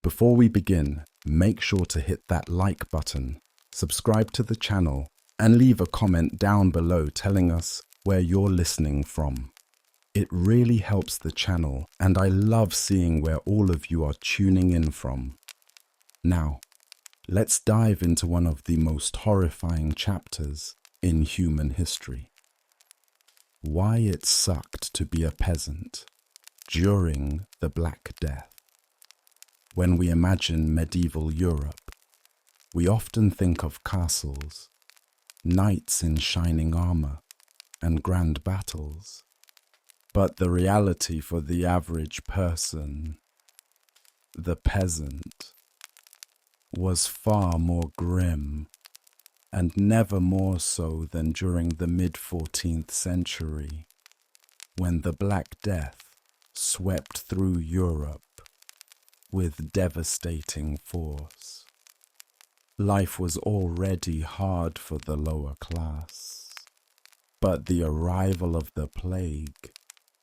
Before we begin, make sure to hit that like button, subscribe to the channel, and leave a comment down below telling us where you're listening from. It really helps the channel, and I love seeing where all of you are tuning in from. Now, let's dive into one of the most horrifying chapters in human history. Why it sucked to be a peasant during the Black Death. When we imagine medieval Europe, we often think of castles, knights in shining armor, and grand battles. But the reality for the average person, the peasant, was far more grim, and never more so than during the mid-14th century, when the Black Death swept through Europe with devastating force. Life was already hard for the lower class, but the arrival of the plague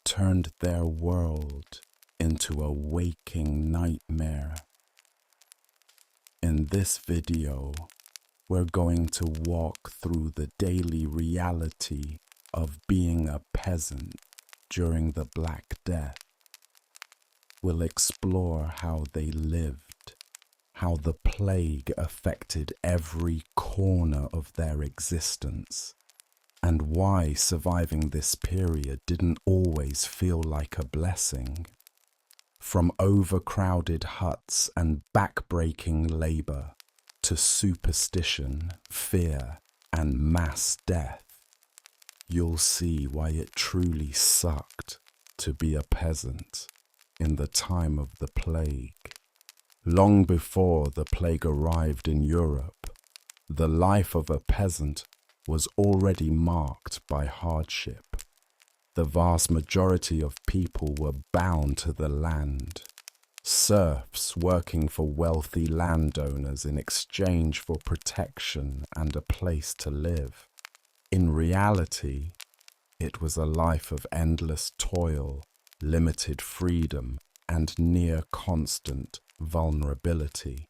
turned their world into a waking nightmare. In this video, we're going to walk through the daily reality of being a peasant during the Black Death. We'll explore how they lived, how the plague affected every corner of their existence, and why surviving this period didn't always feel like a blessing. From overcrowded huts and backbreaking labor to superstition, fear, and mass death, you'll see why it truly sucked to be a peasant in the time of the plague. Long before the plague arrived in Europe, the life of a peasant was already marked by hardship. The vast majority of people were bound to the land, serfs working for wealthy landowners in exchange for protection and a place to live. In reality, it was a life of endless toil, limited freedom, and near constant vulnerability.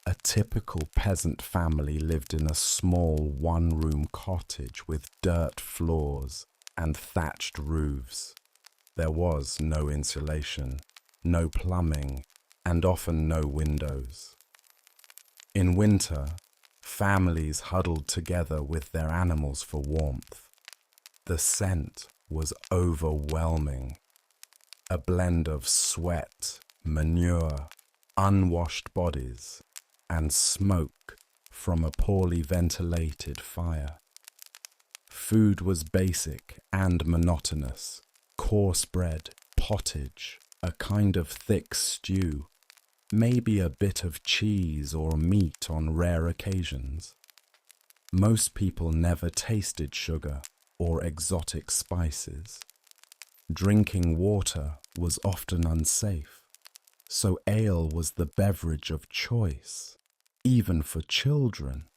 A typical peasant family lived in a small one-room cottage with dirt floors and thatched roofs. There was no insulation, no plumbing, and often no windows. In winter, families huddled together with their animals for warmth. The scent was overwhelming, a blend of sweat, manure, unwashed bodies, and smoke from a poorly ventilated fire. Food was basic and monotonous: coarse bread, pottage, a kind of thick stew, maybe a bit of cheese or meat on rare occasions. Most people never tasted sugar or exotic spices. Drinking water was often unsafe, so ale was the beverage of choice, even for children.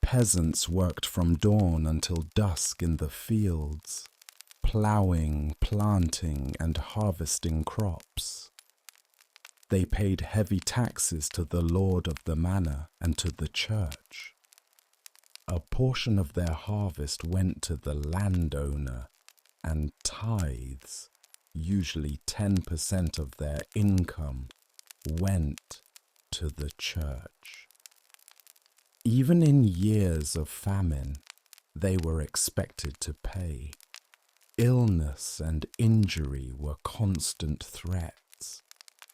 Peasants worked from dawn until dusk in the fields, ploughing, planting, and harvesting crops. They paid heavy taxes to the lord of the manor and to the church. A portion of their harvest went to the landowner, and tithes, usually 10% of their income, went to the church. Even in years of famine, they were expected to pay. Illness and injury were constant threats.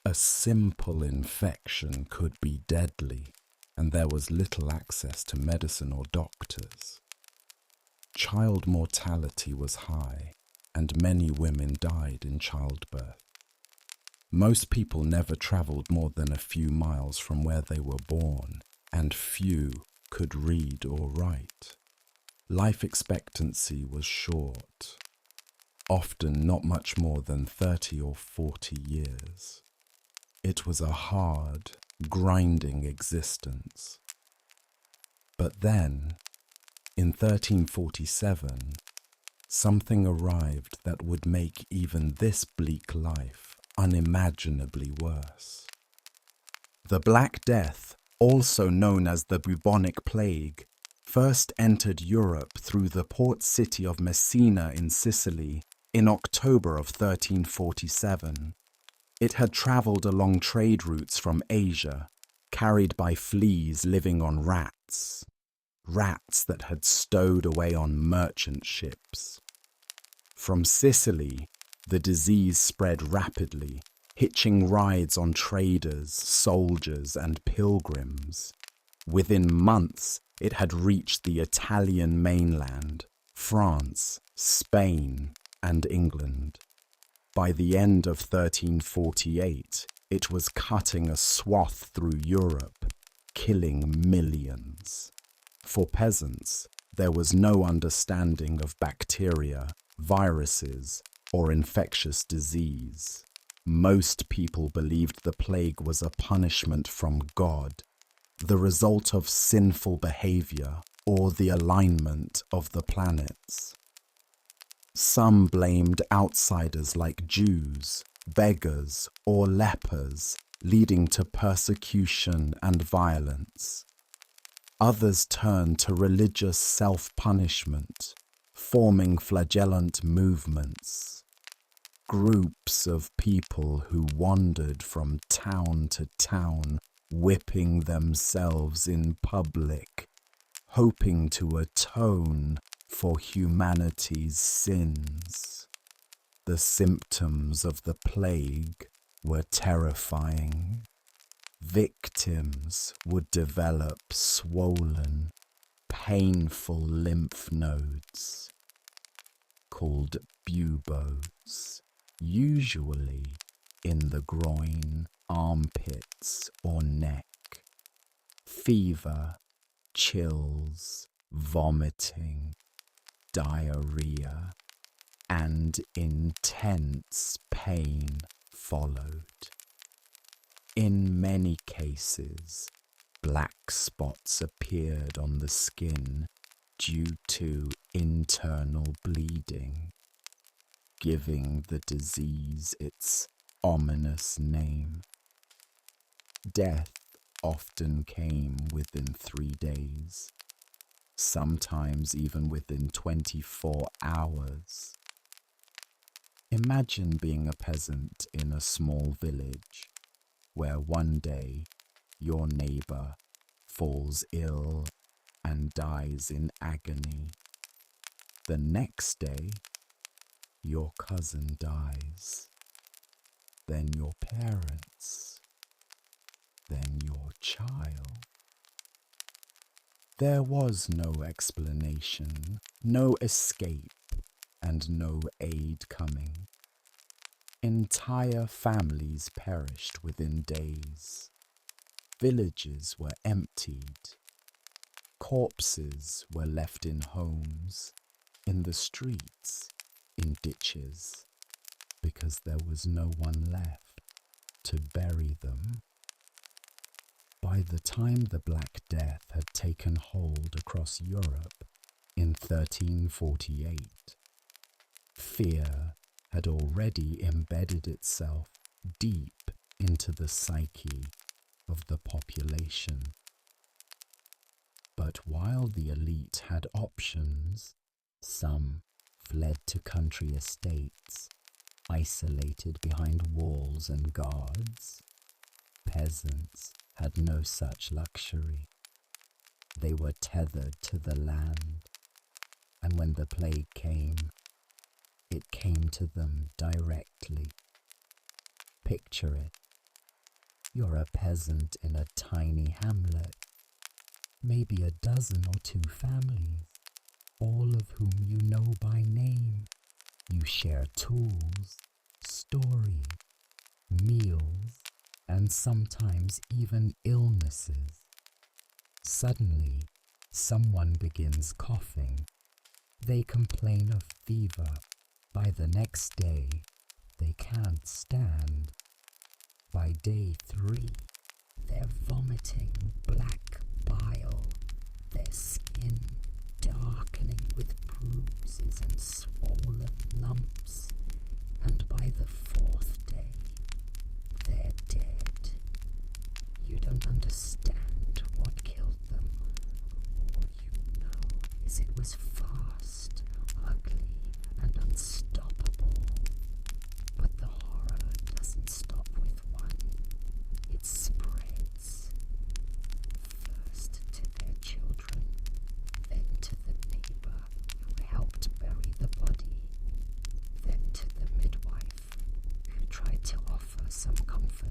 A simple infection could be deadly, and there was little access to medicine or doctors. Child mortality was high, and many women died in childbirth. Most people never traveled more than a few miles from where they were born, and few could read or write. Life expectancy was short, often not much more than 30 or 40 years. It was a hard, grinding existence. But then, in 1347, something arrived that would make even this bleak life unimaginably worse. The Black Death, also known as the bubonic plague, first entered Europe through the port city of Messina in Sicily in October of 1347. It had travelled along trade routes from Asia, carried by fleas living on rats that had stowed away on merchant ships. From Sicily, the disease spread rapidly, hitching rides on traders, soldiers, and pilgrims. Within months, it had reached the Italian mainland, France, Spain, and England. By the end of 1348, it was cutting a swath through Europe, killing millions. For peasants, there was no understanding of bacteria, viruses, or infectious disease. Most people believed the plague was a punishment from God, the result of sinful behavior or the alignment of the planets. Some blamed outsiders like Jews, beggars, or lepers, leading to persecution and violence. Others turned to religious self-punishment, forming flagellant movements. Groups of people who wandered from town to town, whipping themselves in public, hoping to atone for humanity's sins. The symptoms of the plague were terrifying. Victims would develop swollen, painful lymph nodes, called buboes, usually in the groin, armpits, or neck. Fever, chills, vomiting, diarrhea, and intense pain followed. In many cases, black spots appeared on the skin due to internal bleeding, giving the disease its ominous name. Death often came within 3 days, sometimes even within 24 hours. Imagine being a peasant in a small village where one day your neighbor falls ill and dies in agony. The next day, your cousin dies, then your parents, then your child. There was no explanation, no escape, and no aid coming. Entire families perished within days. Villages were emptied. Corpses were left in homes, in the streets, in ditches, because there was no one left to bury them. By the time the Black Death had taken hold across Europe in 1348, fear had already embedded itself deep into the psyche of the population. But while the elite had options, some fled to country estates, isolated behind walls and guards. Peasants had no such luxury. They were tethered to the land, and when the plague came, it came to them directly. Picture it. You're a peasant in a tiny hamlet, maybe a dozen or 2 families, all of whom you know by name. You share tools, stories, meals, and sometimes even illnesses. Suddenly, someone begins coughing. They complain of fever. By the next day, they can't stand. By day 3, they're vomiting black bile, their skin darkening with bruises and swollen lumps, and by the 4th day, they're dead. You was fast, ugly, and unstoppable. But the horror doesn't stop with one. It spreads. First to their children, then to the neighbor who helped bury the body, then to the midwife who tried to offer some comfort.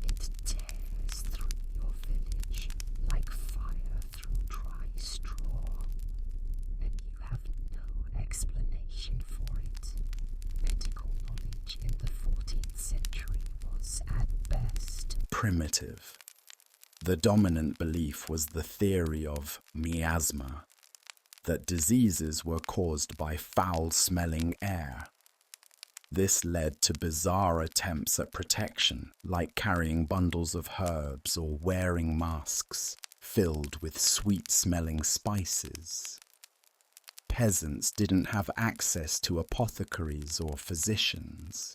It tears through your village like fire through dry straw, and you have no explanation for it. Medical knowledge in the 14th century was, at best, primitive. The dominant belief was the theory of miasma, that diseases were caused by foul-smelling air. This led to bizarre attempts at protection, like carrying bundles of herbs or wearing masks filled with sweet-smelling spices. Peasants didn't have access to apothecaries or physicians,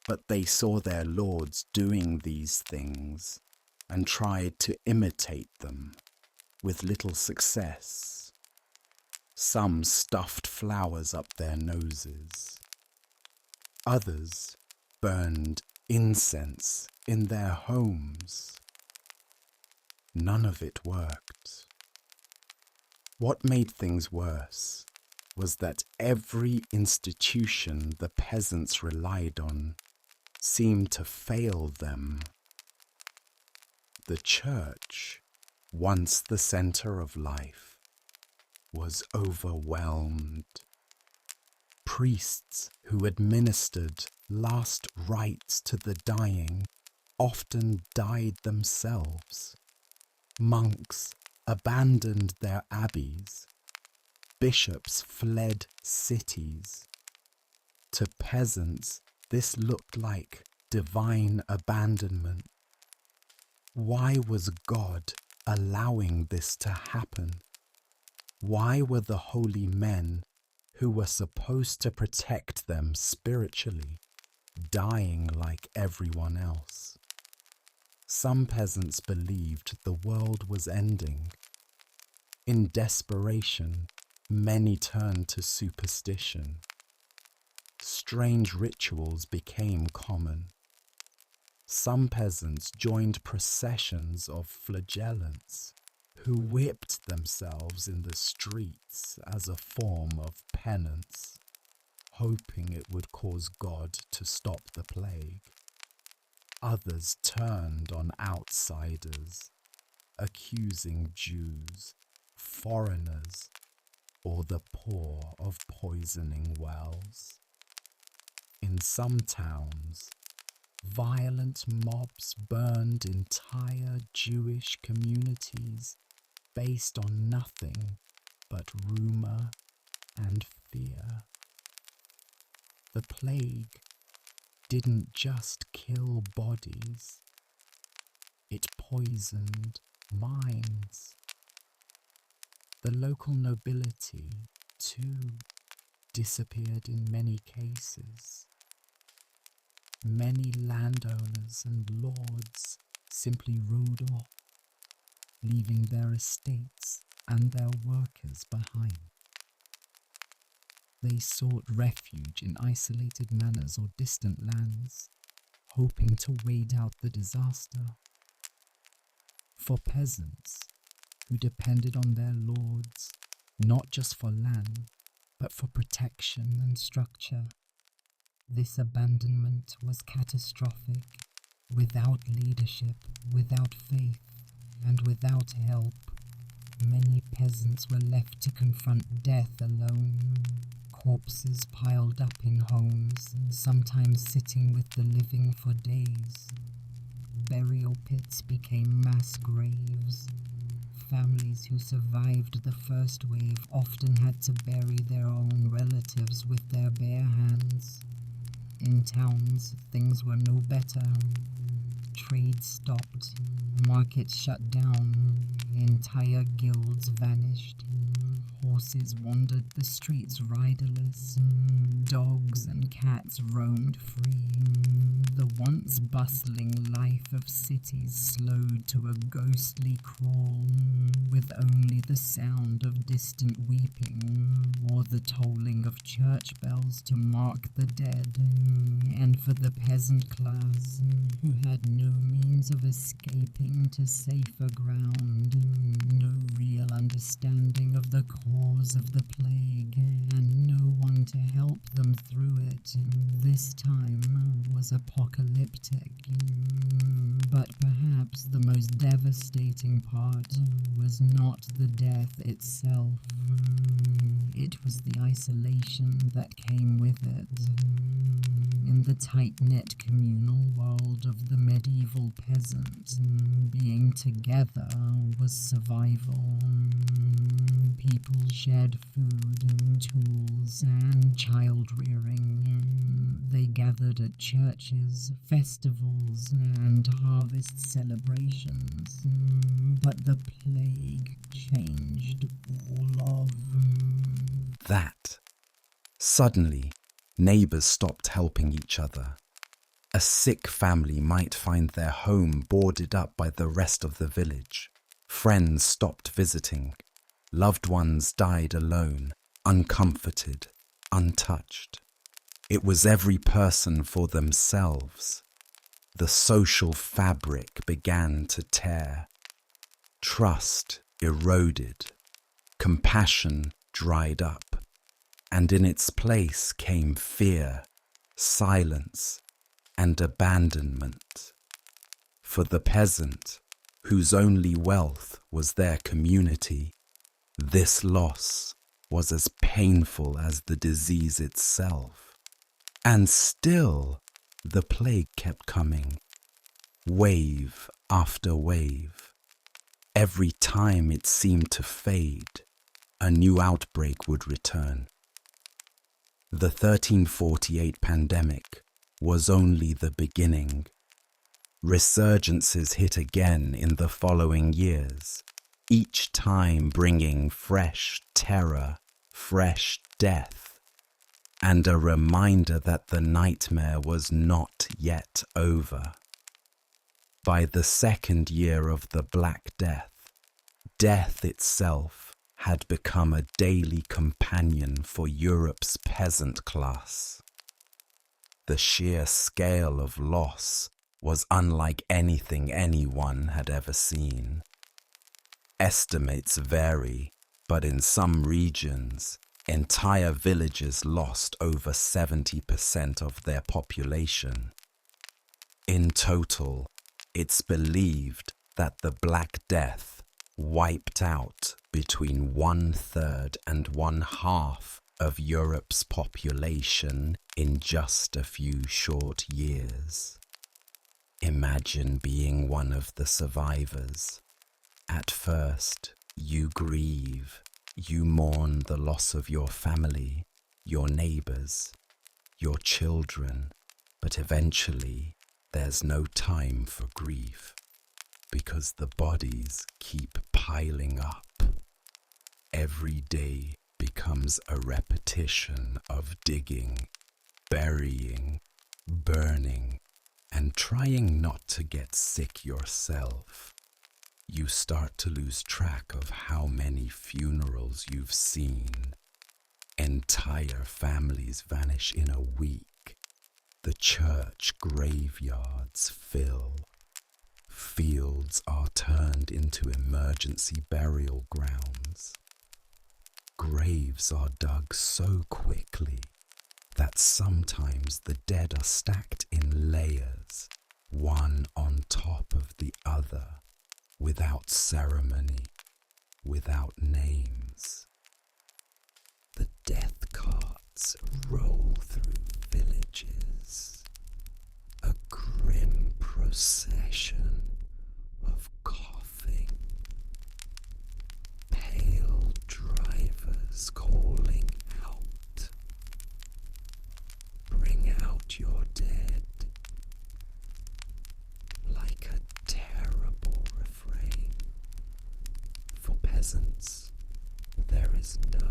but they saw their lords doing these things and tried to imitate them, with little success. Some stuffed flowers up their noses. Others burned incense in their homes. None of it worked. What made things worse was that every institution the peasants relied on seemed to fail them. The church, once the center of life, was overwhelmed. Priests who administered last rites to the dying often died themselves. Monks abandoned their abbeys. Bishops fled cities. To peasants, this looked like divine abandonment. Why was God allowing this to happen? Why were the holy men who were supposed to protect them spiritually dying like everyone else? Some peasants believed the world was ending. In desperation, many turned to superstition. Strange rituals became common. Some peasants joined processions of flagellants who whipped themselves in the streets as a form of penance, hoping it would cause God to stop the plague. Others turned on outsiders, accusing Jews, foreigners, or the poor of poisoning wells. In some towns, violent mobs burned entire Jewish communities based on nothing but rumor and fear. The plague didn't just kill bodies, it poisoned minds. The local nobility, too, disappeared in many cases. Many landowners and lords simply rode off, leaving their estates and their workers behind. They sought refuge in isolated manors or distant lands, hoping to wait out the disaster. For peasants who depended on their lords, not just for land, but for protection and structure, this abandonment was catastrophic. Without leadership, without faith, and without help, many peasants were left to confront death alone. Corpses piled up in homes, and sometimes sitting with the living for days. Burial pits became mass graves. Families who survived the first wave often had to bury their own relatives with their bare hands. In towns, things were no better. Trade stopped, markets shut down, entire guilds vanished. Horses wandered the streets riderless, dogs and cats roamed free. The once bustling life of cities slowed to a ghostly crawl, with only the sound of distant weeping or the tolling of church bells to mark the dead. And for the peasant class, who had no means of escaping to safer ground, no real understanding of the cause of the plague, and no one to help them through it, this time was apocalyptic. But perhaps the most devastating part was not the death itself. It was the isolation that came with it. In the tight-knit communal world of the medieval peasant, being together was survival. People shared food and tools and child-rearing. They gathered at churches, festivals, and harvest celebrations. But the plague changed all of that. Suddenly, neighbors stopped helping each other. A sick family might find their home boarded up by the rest of the village. Friends stopped visiting. Loved ones died alone, uncomforted, untouched. It was every person for themselves. The social fabric began to tear. Trust eroded. Compassion dried up. And in its place came fear, silence, and abandonment. For the peasant, whose only wealth was their community, this loss was as painful as the disease itself. And still, the plague kept coming, wave after wave. Every time it seemed to fade, a new outbreak would return. The 1348 pandemic was only the beginning. Resurgences hit again in the following years, each time bringing fresh terror, fresh death, and a reminder that the nightmare was not yet over. By the second year of the Black Death, death itself had become a daily companion for Europe's peasant class. The sheer scale of loss was unlike anything anyone had ever seen. Estimates vary, but in some regions, entire villages lost over 70% of their population. In total, it's believed that the Black Death wiped out between 1/3 and 1/2 of Europe's population in just a few short years. Imagine being one of the survivors. At first, you grieve, you mourn the loss of your family, your neighbors, your children, but eventually there's no time for grief, because the bodies keep piling up. Every day becomes a repetition of digging, burying, burning, and trying not to get sick yourself. You start to lose track of how many funerals you've seen. Entire families vanish in a week. The church graveyards fill. Fields are turned into emergency burial grounds. Graves are dug so quickly that sometimes the dead are stacked in layers, one on top of the other, without ceremony, without names. The death carts roll through villages, a grim procession of coughing, pale drivers calling out, "Bring out your dead," like a terrible refrain. For peasants, there is was no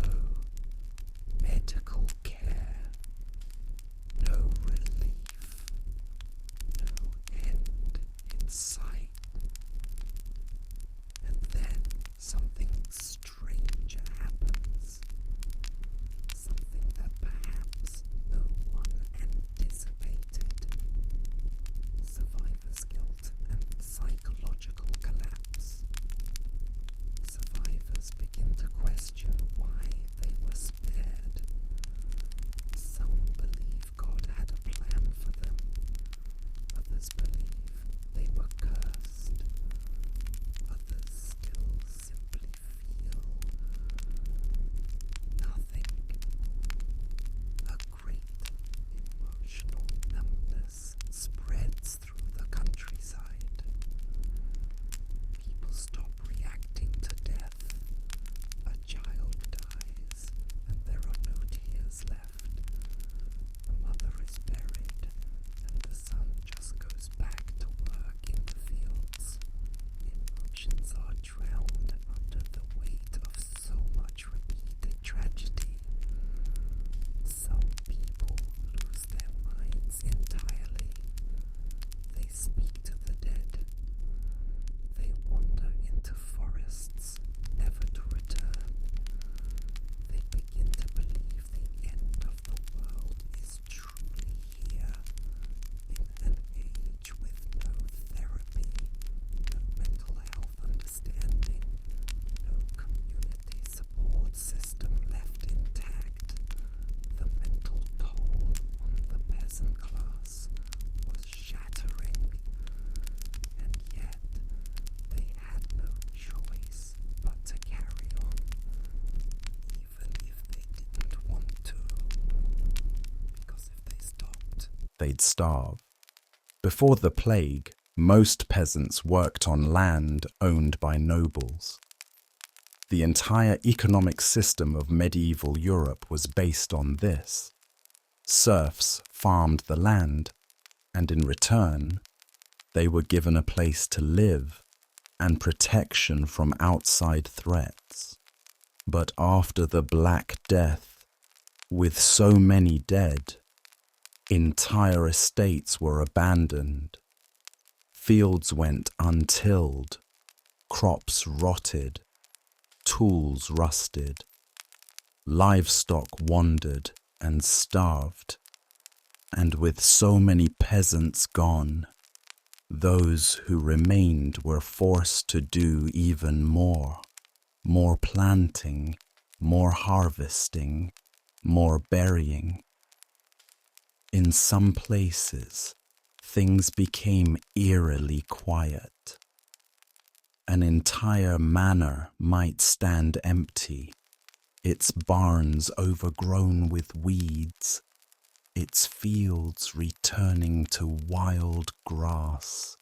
medical care, no relief, no end in sight. And then something stranger happens, something that perhaps no one anticipated. Survivor's guilt and psychological collapse. Survivors begin to question why they were spared. Some believe God had a plan for them. Others believe they were cursed. Others still simply feel nothing. A great emotional numbness spreads through the countryside. People stop reacting to death. A child dies, and there are no tears left. The mother is buried, and the son just goes back to work in the fields. Emotions are drowned under the weight of so much repeated tragedy. Some people lose their minds entirely. They speak to the dead. They wander into forests, never to return. They begin to believe the end of the world is truly here, in an age with no therapy, no mental health understanding, no community support system left intact. The mental toll on the peasant class was shattering, and yet they had no choice but to carry on, even if they didn't want to, because if they stopped, They'd starve. Before the plague, most peasants worked on land owned by nobles. The entire economic system of medieval Europe was based on this. Serfs farmed the land, and in return, they were given a place to live and protection from outside threats. But after the Black Death, with so many dead, entire estates were abandoned. Fields went untilled, crops rotted, tools rusted, livestock wandered and starved, and with so many peasants gone, those who remained were forced to do even more planting, more harvesting, more burying. In some places, things became eerily quiet. An entire manor might stand empty, its barns overgrown with weeds, its fields returning to wild grass,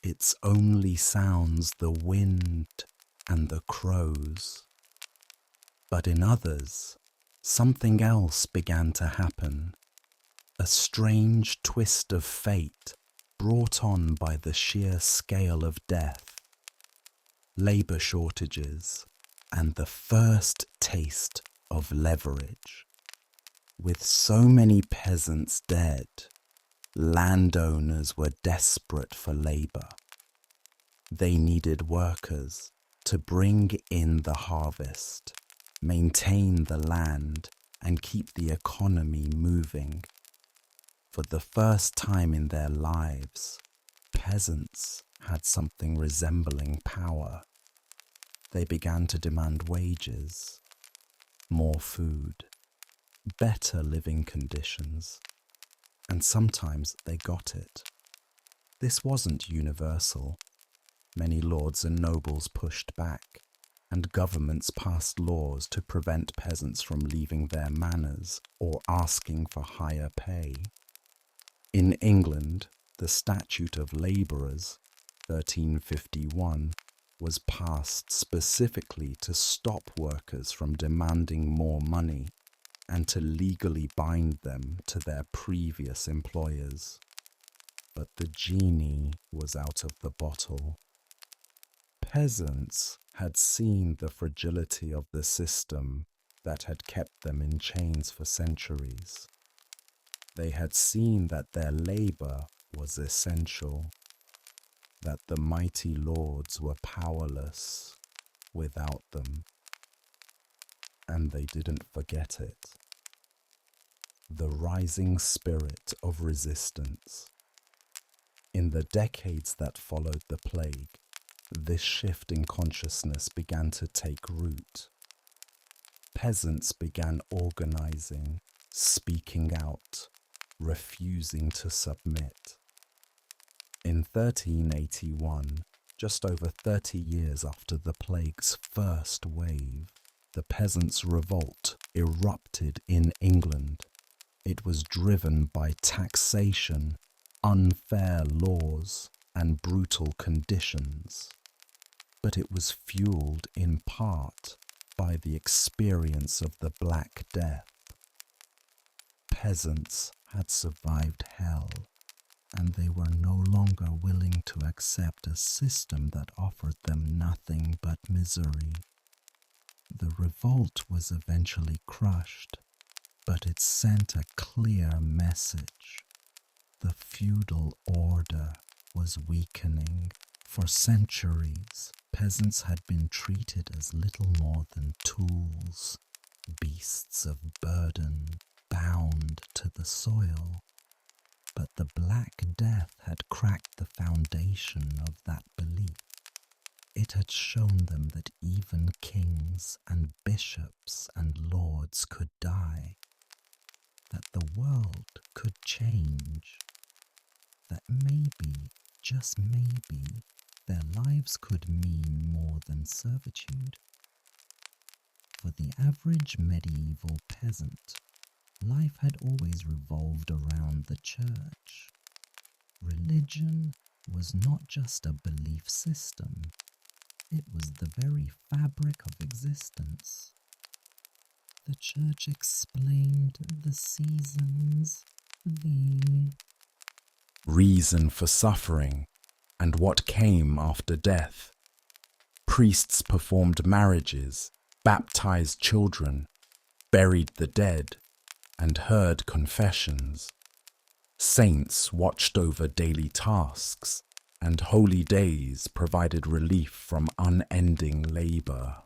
its only sounds the wind and the crows. But in others, something else began to happen, a strange twist of fate brought on by the sheer scale of death. Labor shortages, and the first taste of leverage. With so many peasants dead, landowners were desperate for labor. They needed workers to bring in the harvest, maintain the land, and keep the economy moving. For the first time in their lives, peasants had something resembling power. They began to demand wages, more food, better living conditions, and sometimes they got it. This wasn't universal. Many lords and nobles pushed back, and governments passed laws to prevent peasants from leaving their manors or asking for higher pay. In England, the Statute of Labourers, 1351, was passed specifically to stop workers from demanding more money and to legally bind them to their previous employers. But the genie was out of the bottle. Peasants had seen the fragility of the system that had kept them in chains for centuries. They had seen that their labor was essential, that the mighty lords were powerless without them, and they didn't forget it. The rising spirit of resistance. In the decades that followed the plague, this shift in consciousness began to take root. Peasants began organizing, speaking out, refusing to submit. In 1381, just over 30 years after the plague's first wave, the peasants' revolt erupted in England. It was driven by taxation, unfair laws, and brutal conditions. But it was fueled in part by the experience of the Black Death. Peasants had survived hell, and they were no longer willing to accept a system that offered them nothing but misery. The revolt was eventually crushed, but it sent a clear message. The feudal order was weakening. For centuries, peasants had been treated as little more than tools, beasts of burden, bound to the soil. But the Black Death had cracked the foundation of that belief. It had shown them that even kings and bishops and lords could die, that the world could change, that maybe, just maybe, their lives could mean more than servitude. For the average medieval peasant, life had always revolved around the church. Religion was not just a belief system, it was the very fabric of existence. The church explained the seasons, the reason for suffering, and what came after death. Priests performed marriages, baptized children, buried the dead, and heard confessions. Saints watched over daily tasks, and holy days provided relief from unending labor.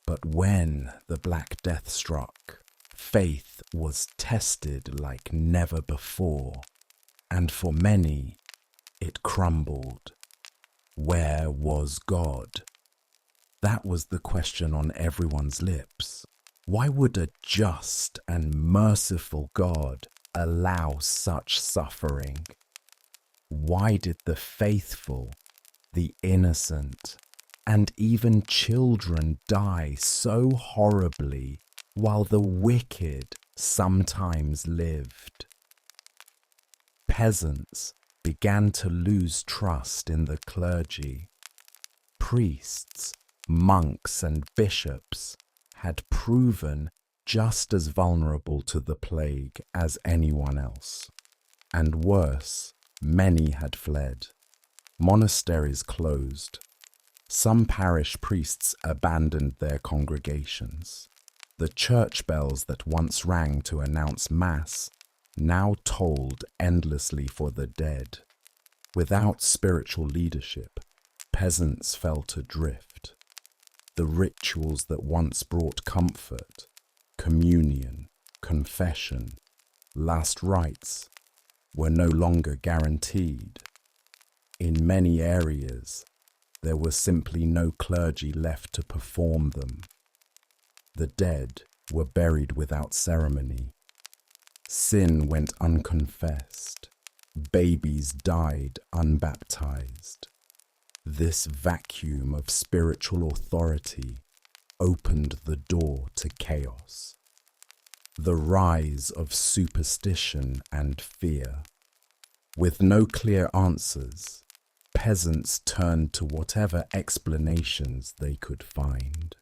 But when the Black Death struck, faith was tested like never before, and for many, it crumbled. Where was God? That was the question on everyone's lips. Why would a just and merciful God allow such suffering? Why did the faithful, the innocent, and even children die so horribly while the wicked sometimes lived? Peasants began to lose trust in the clergy. Priests, monks, and bishops had proven just as vulnerable to the plague as anyone else. And worse, many had fled. Monasteries closed. Some parish priests abandoned their congregations. The church bells that once rang to announce Mass now tolled endlessly for the dead. Without spiritual leadership, peasants felt adrift. The rituals that once brought comfort, communion, confession, last rites, were no longer guaranteed. In many areas, there was simply no clergy left to perform them. The dead were buried without ceremony. Sin went unconfessed. Babies died unbaptized. This vacuum of spiritual authority opened the door to chaos. The rise of superstition and fear. With no clear answers, peasants turned to whatever explanations they could find.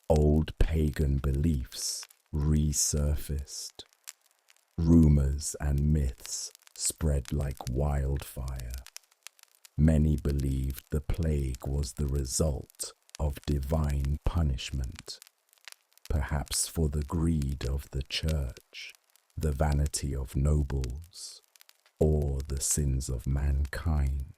Old pagan beliefs resurfaced. Rumors and myths spread like wildfire. Many believed the plague was the result of divine punishment, perhaps for the greed of the church, the vanity of nobles, or the sins of mankind.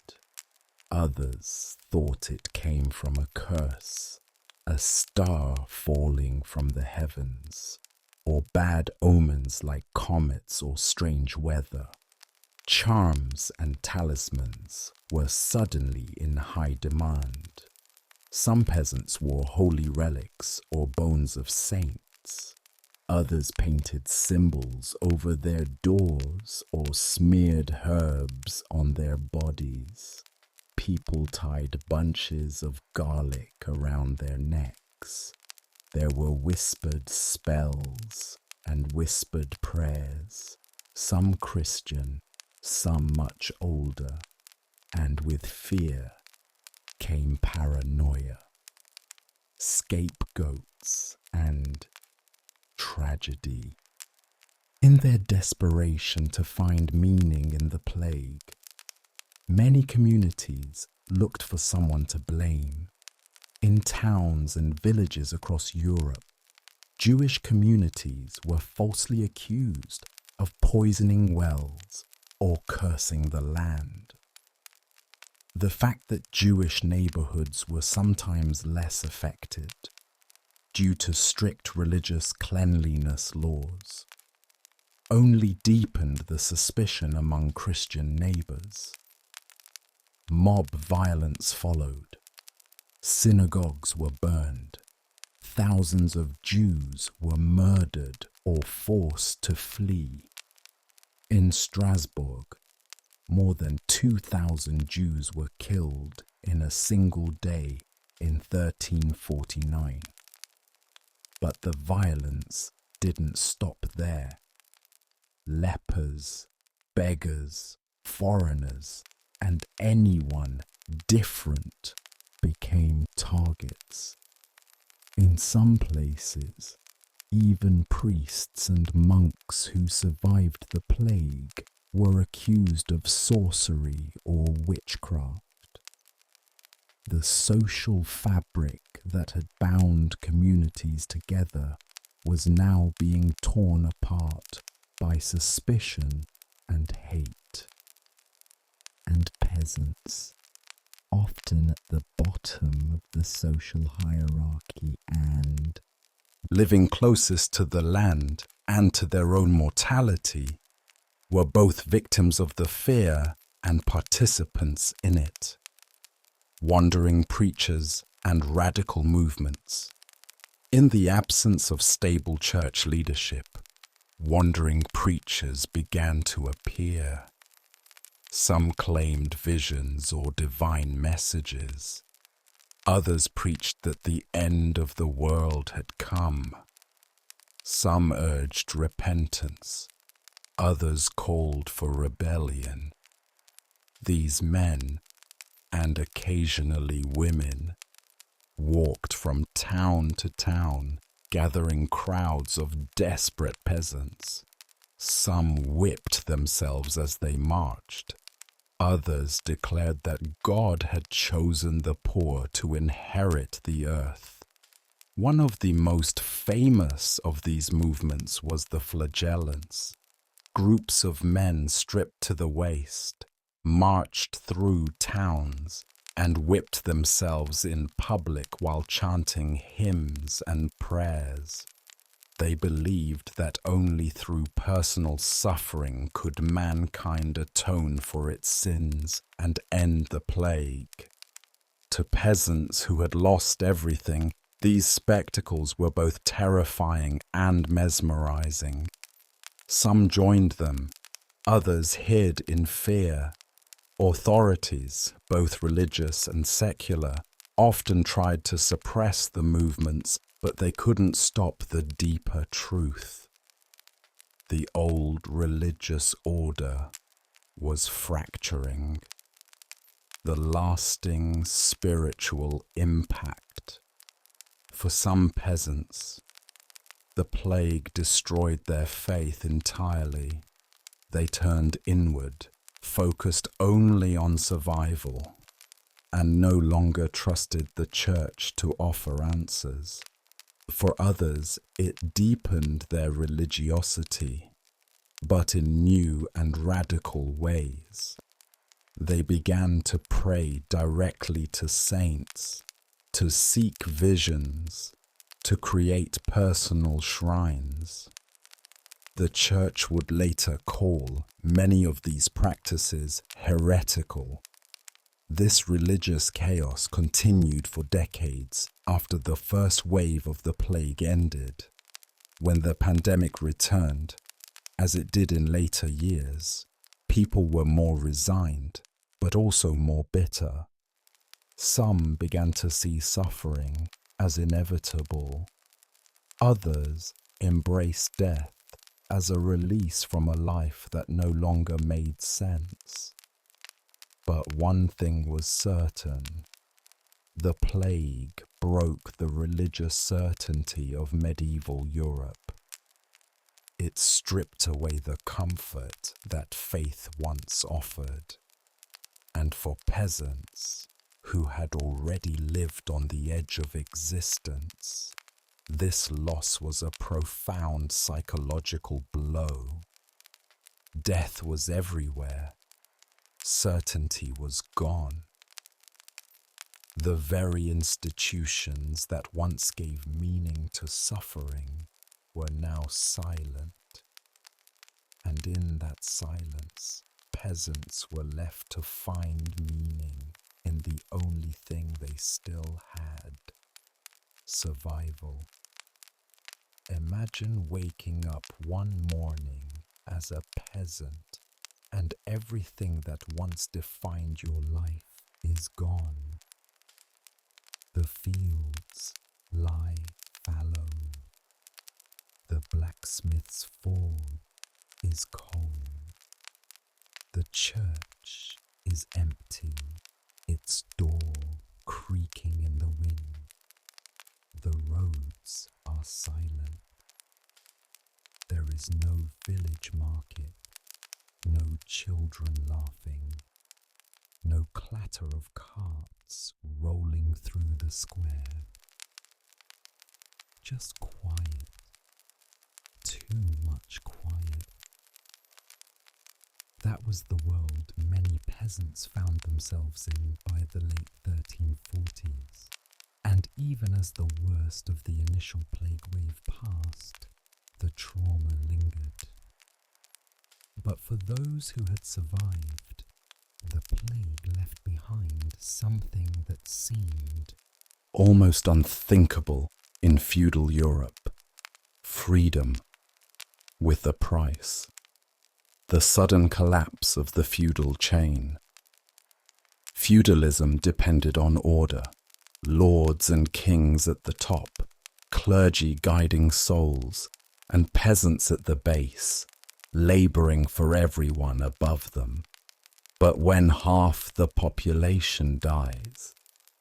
Others thought it came from a curse, a star falling from the heavens, or bad omens like comets or strange weather. Charms and talismans were suddenly in high demand. Some peasants wore holy relics or bones of saints. Others painted symbols over their doors or smeared herbs on their bodies. People tied bunches of garlic around their necks. There were whispered spells and whispered prayers, some Christian, some much older, and with fear came paranoia, scapegoats, and tragedy. In their desperation to find meaning in the plague, many communities looked for someone to blame. In towns and villages across Europe, Jewish communities were falsely accused of poisoning wells or cursing the land. The fact that Jewish neighborhoods were sometimes less affected due to strict religious cleanliness laws only deepened the suspicion among Christian neighbors. Mob violence followed. Synagogues were burned. Thousands of Jews were murdered or forced to flee. In Strasbourg, more than 2,000 Jews were killed in a single day in 1349. But the violence didn't stop there. Lepers, beggars, foreigners, and anyone different became targets. In some places, even priests and monks who survived the plague were accused of sorcery or witchcraft. The social fabric that had bound communities together was now being torn apart by suspicion and hate. And peasants, often at the bottom of the social hierarchy and living closest to the land and to their own mortality, were both victims of the fear and participants in it. Wandering preachers and radical movements. In the absence of stable church leadership, wandering preachers began to appear. Some claimed visions or divine messages. Others preached that the end of the world had come. Some urged repentance. Others called for rebellion. These men, and occasionally women, walked from town to town, gathering crowds of desperate peasants. Some whipped themselves as they marched. Others declared that God had chosen the poor to inherit the earth. One of the most famous of these movements was the flagellants. Groups of men stripped to the waist, marched through towns, and whipped themselves in public while chanting hymns and prayers. They believed that only through personal suffering could mankind atone for its sins and end the plague. To peasants who had lost everything, these spectacles were both terrifying and mesmerizing. Some joined them, others hid in fear. Authorities, both religious and secular, often tried to suppress the movements, but they couldn't stop the deeper truth. The old religious order was fracturing. The lasting spiritual impact. For some peasants, the plague destroyed their faith entirely. They turned inward, focused only on survival, and no longer trusted the church to offer answers. For others, it deepened their religiosity, but in new and radical ways. They began to pray directly to saints, to seek visions, to create personal shrines. The church would later call many of these practices heretical. This religious chaos continued for decades after the first wave of the plague ended. When the pandemic returned, as it did in later years, people were more resigned, but also more bitter. Some began to see suffering as inevitable. Others embraced death as a release from a life that no longer made sense. But one thing was certain: the plague broke the religious certainty of medieval Europe. It stripped away the comfort that faith once offered. And for peasants who had already lived on the edge of existence, this loss was a profound psychological blow. Death was everywhere. Certainty was gone. The very institutions that once gave meaning to suffering were now silent. And in that silence, peasants were left to find meaning in the only thing they still had: survival. Imagine waking up one morning as a peasant and everything that once defined your life is gone. The fields lie fallow. The blacksmith's forge is cold. The church is empty, its door creaking in the wind. The roads are silent. There is no village market, no children laughing, no clatter of carts rolling through the square. Just quiet, too much quiet. That was the world many peasants found themselves in by the late 1340s, and even as the worst of the initial plague wave passed, the trauma lingered. But for those who had survived, the plague left behind something that seemed almost unthinkable in feudal Europe: freedom with a price. The sudden collapse of the feudal chain. Feudalism depended on order, lords and kings at the top, clergy guiding souls, and peasants at the base, laboring for everyone above them. But when half the population dies,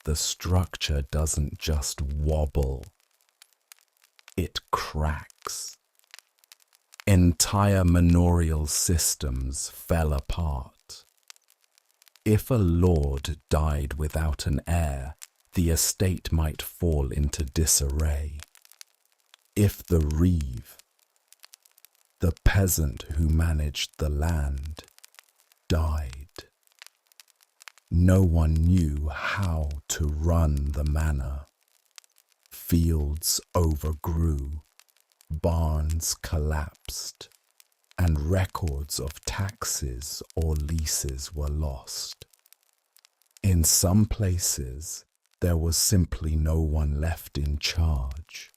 the structure doesn't just wobble, it cracks. Entire manorial systems fell apart. If a lord died without an heir, the estate might fall into disarray. If the reeve, the peasant who managed the land, died, no one knew how to run the manor. Fields overgrew, barns collapsed, and records of taxes or leases were lost. In some places, there was simply no one left in charge.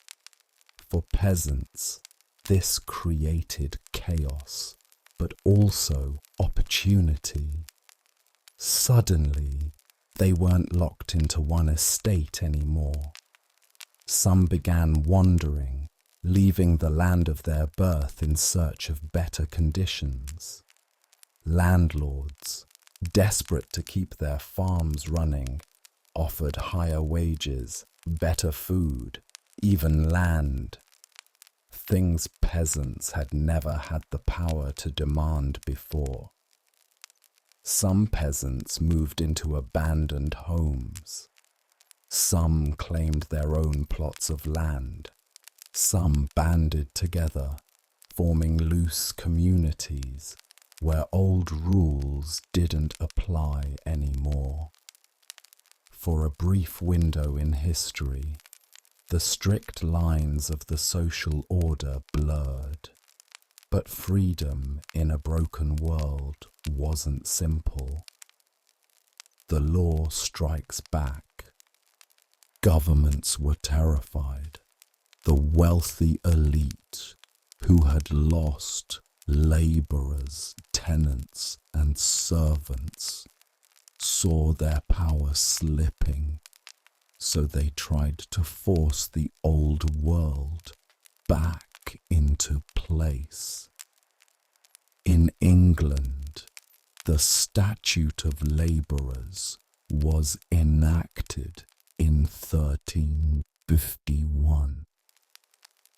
For peasants, this created chaos, but also opportunity. Suddenly, they weren't locked into one estate anymore. Some began wandering, leaving the land of their birth in search of better conditions. Landlords, desperate to keep their farms running, offered higher wages, better food, even land. Things peasants had never had the power to demand before. Some peasants moved into abandoned homes. Some claimed their own plots of land. Some banded together, forming loose communities where old rules didn't apply anymore. For a brief window in history, the strict lines of the social order blurred. But freedom in a broken world wasn't simple. The law strikes back. Governments were terrified. The wealthy elite, who had lost laborers, tenants, and servants, saw their power slipping, so they tried to force the old world back into place. In England, the Statute of Labourers was enacted in 1351.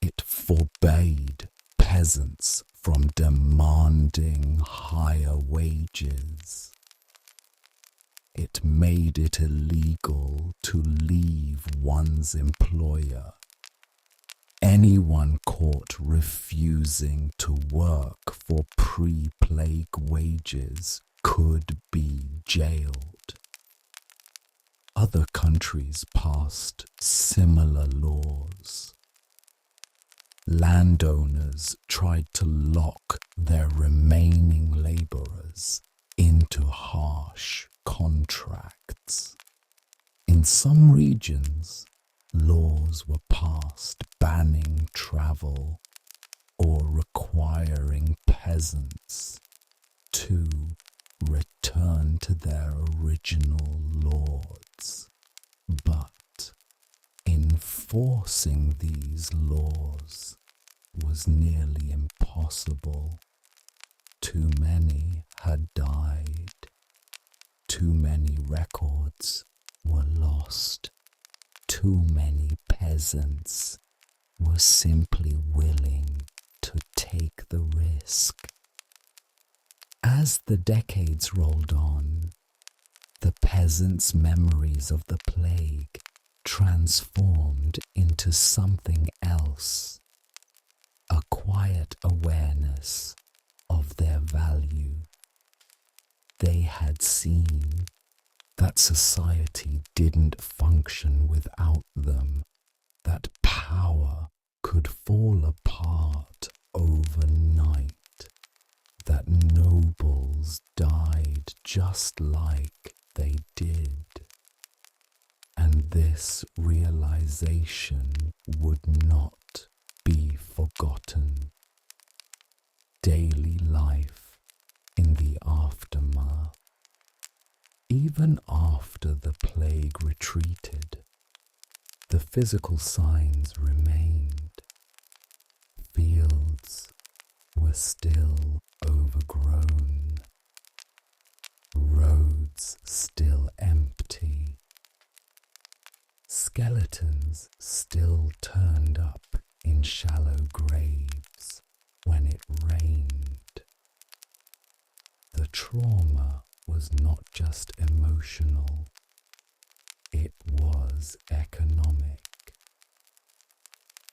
It forbade peasants from demanding higher wages. It made it illegal to leave one's employer. Anyone caught refusing to work for pre-plague wages could be jailed. Other countries passed similar laws. Landowners tried to lock their remaining laborers into harsh contracts. In some regions, laws were passed banning travel or requiring peasants to return to their original lords. But enforcing these laws was nearly impossible. Too many had died. Too many records were lost. Too many peasants were simply willing to take the risk. As the decades rolled on, the peasants' memories of the plague transformed into something else, a quiet awareness of their value. They had seen that society didn't function without them, that power could fall apart overnight, that nobles died just like they did. And this realization would not be forgotten. Daily life in the aftermath. Even after the plague retreated, the physical signs remained. Fields were still overgrown, roads still empty, skeletons still turned up in shallow graves when it rained. The trauma was not just emotional, it was economic.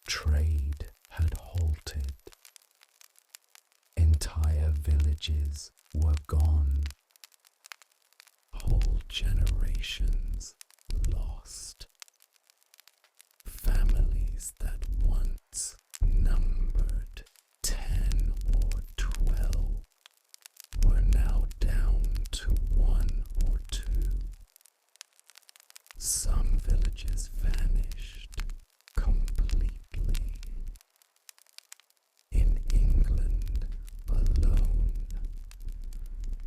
Trade had halted. Entire villages were gone. Whole generations lost. Families that once numbered 10 or 12 were now down to 1 or 2. Some villages vanished completely. In England alone,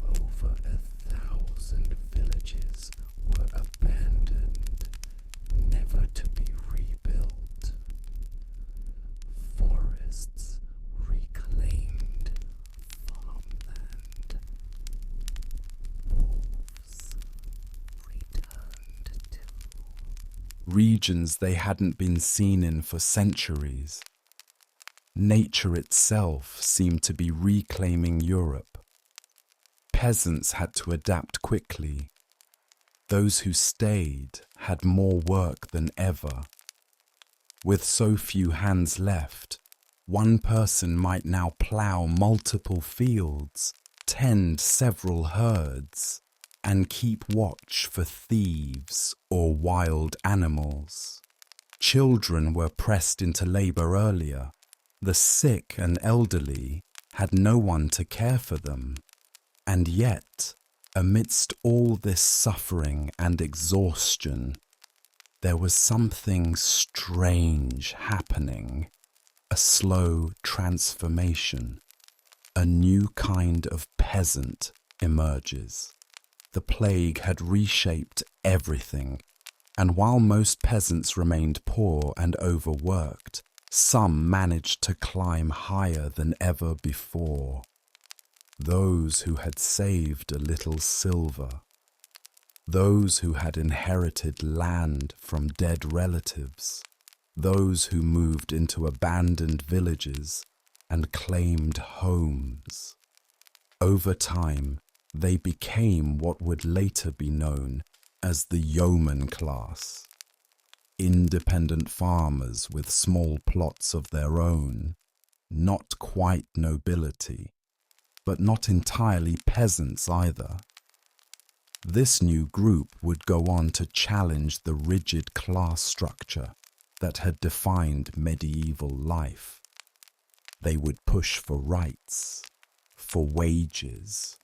over 1,000 villages were abandoned, never to be rebuilt. Forests reclaimed, farmland. Wolves returned to regions they hadn't been seen in for centuries. Nature itself seemed to be reclaiming Europe. peasants had to adapt quickly. Those who stayed had more work than ever. With so few hands left, one person might now plough multiple fields, tend several herds, and keep watch for thieves or wild animals. Children were pressed into labour earlier. The sick and elderly had no one to care for them. And yet, amidst all this suffering and exhaustion, there was something strange happening, a slow transformation. A new kind of peasant emerges. The plague had reshaped everything, and while most peasants remained poor and overworked, some managed to climb higher than ever before. Those who had saved a little silver, those who had inherited land from dead relatives, those who moved into abandoned villages and claimed homes. Over time, they became what would later be known as the yeoman class. Independent farmers with small plots of their own, not quite nobility, but not entirely peasants either. This new group would go on to challenge the rigid class structure that had defined medieval life. They would push for rights, for wages,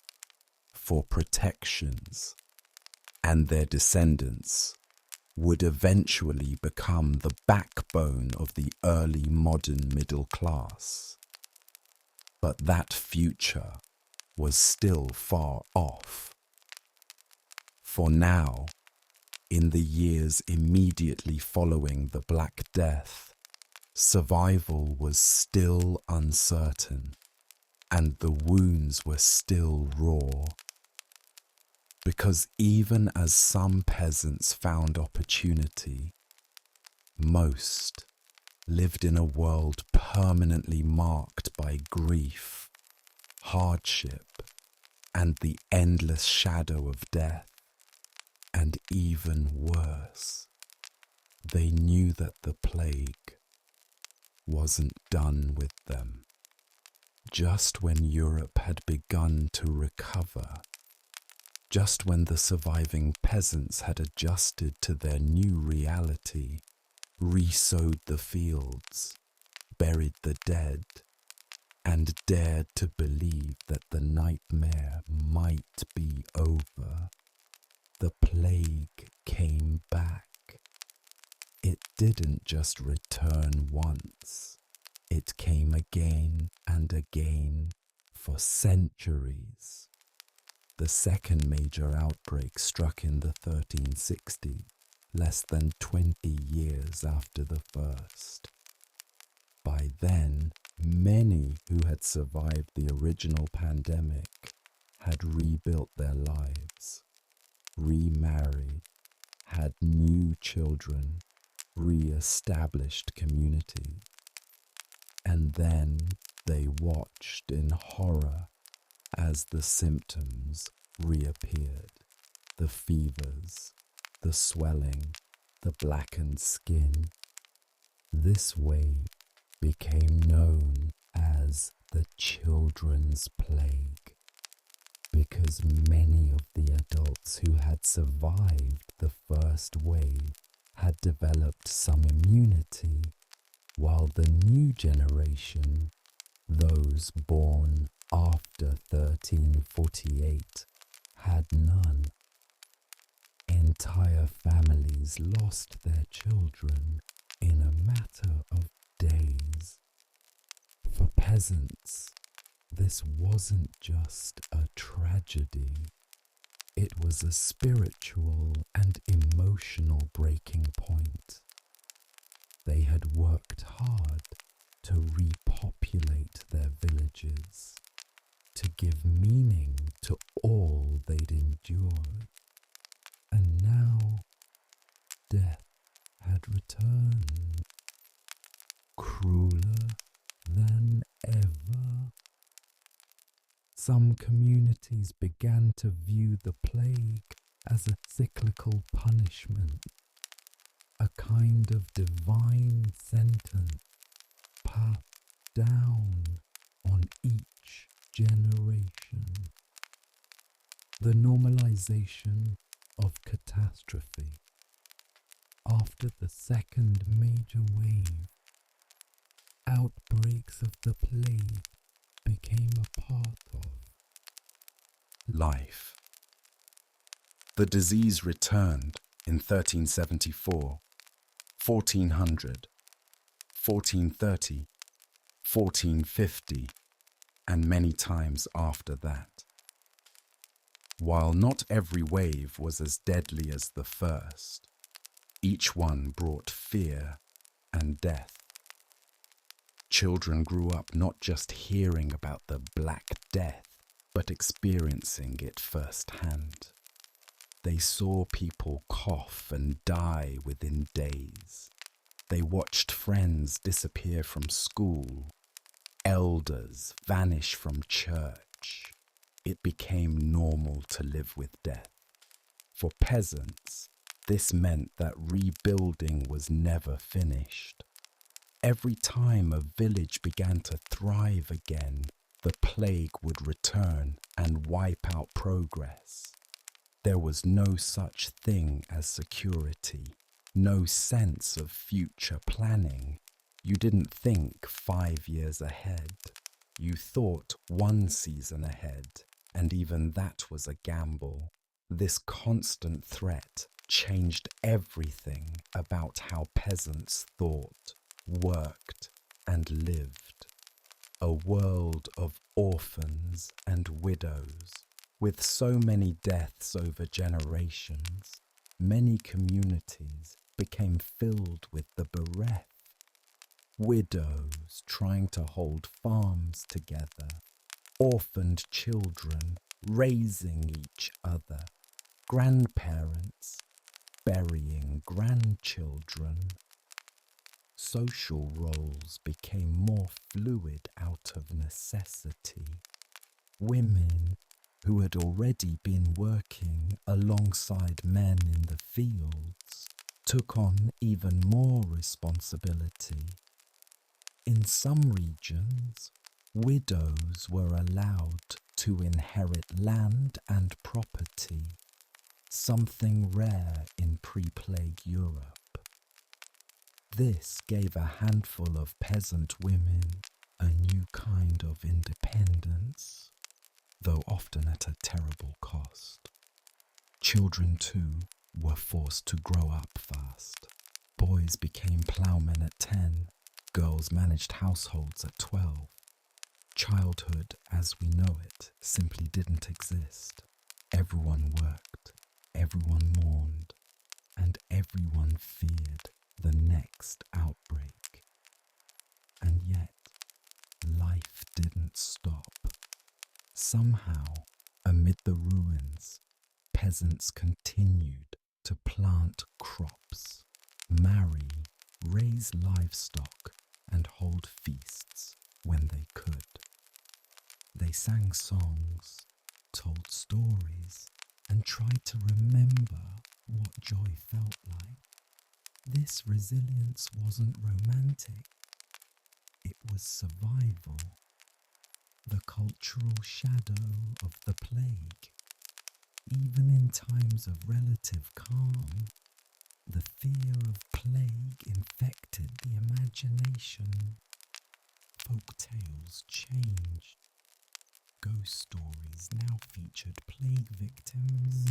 for protections, and their descendants would eventually become the backbone of the early modern middle class. But that future was still far off. For now, in the years immediately following the Black Death, survival was still uncertain, and the wounds were still raw. Because even as some peasants found opportunity, most lived in a world permanently marked by grief, hardship, and the endless shadow of death. And even worse, they knew that the plague wasn't done with them. Just when Europe had begun to recover, just when the surviving peasants had adjusted to their new reality, re-sowed the fields, buried the dead, and dared to believe that the nightmare might be over, the plague came back. It didn't just return once. It came again and again for centuries. The second major outbreak struck in the 1360s, less than 20 years after the first. By then, many who had survived the original pandemic had rebuilt their lives, remarried, had new children, re-established communities. And then they watched in horror as the symptoms reappeared, the fevers, the swelling, the blackened skin. This wave became known as the children's plague, because many of the adults who had survived the first wave had developed some immunity, while the new generation, those born after 1348, had none. Entire families lost their children in a matter of days. For peasants, this wasn't just a tragedy. It was a spiritual and emotional breaking point. They had worked hard to repopulate their villages, to give meaning to all they'd endured. And now death had returned, crueler than ever. Some communities began to view the plague as a cyclical punishment, a kind of divine sentence passed down on each generation. The normalization of catastrophe. After the second major wave, outbreaks of the plague became a part of life. The disease returned in 1374, 1400, 1430, 1450, and many times after that. While not every wave was as deadly as the first, each one brought fear and death. Children grew up not just hearing about the Black Death, but experiencing it firsthand. They saw people cough and die within days. They watched friends disappear from school, elders vanish from church. It became normal to live with death. For peasants, this meant that rebuilding was never finished. Every time a village began to thrive again, the plague would return and wipe out progress. There was no such thing as security, no sense of future planning. You didn't think 5 years ahead. You thought one season ahead, and even that was a gamble. This constant threat changed everything about how peasants thought, worked, and lived. A world of orphans and widows. With so many deaths over generations, many communities became filled with the bereft. Widows trying to hold farms together, orphaned children raising each other, grandparents burying grandchildren. Social roles became more fluid out of necessity. Women who had already been working alongside men in the fields took on even more responsibility. In some regions, widows were allowed to inherit land and property, something rare in pre-plague Europe. This gave a handful of peasant women a new kind of independence, though often at a terrible cost. Children, too, were forced to grow up fast. Boys became ploughmen at 10, girls managed households at 12. Childhood, as we know it, simply didn't exist. Everyone worked, everyone mourned, and everyone feared the next outbreak. And yet, life didn't stop. Somehow, amid the ruins, peasants continued to plant crops, marry, raise livestock, and hold feasts when they could. They sang songs, told stories, and tried to remember what joy felt like. This resilience wasn't romantic. It was survival. The cultural shadow of the plague. Even in times of relative calm, the fear of plague infected the imagination. Folk tales changed. Ghost stories now featured plague victims.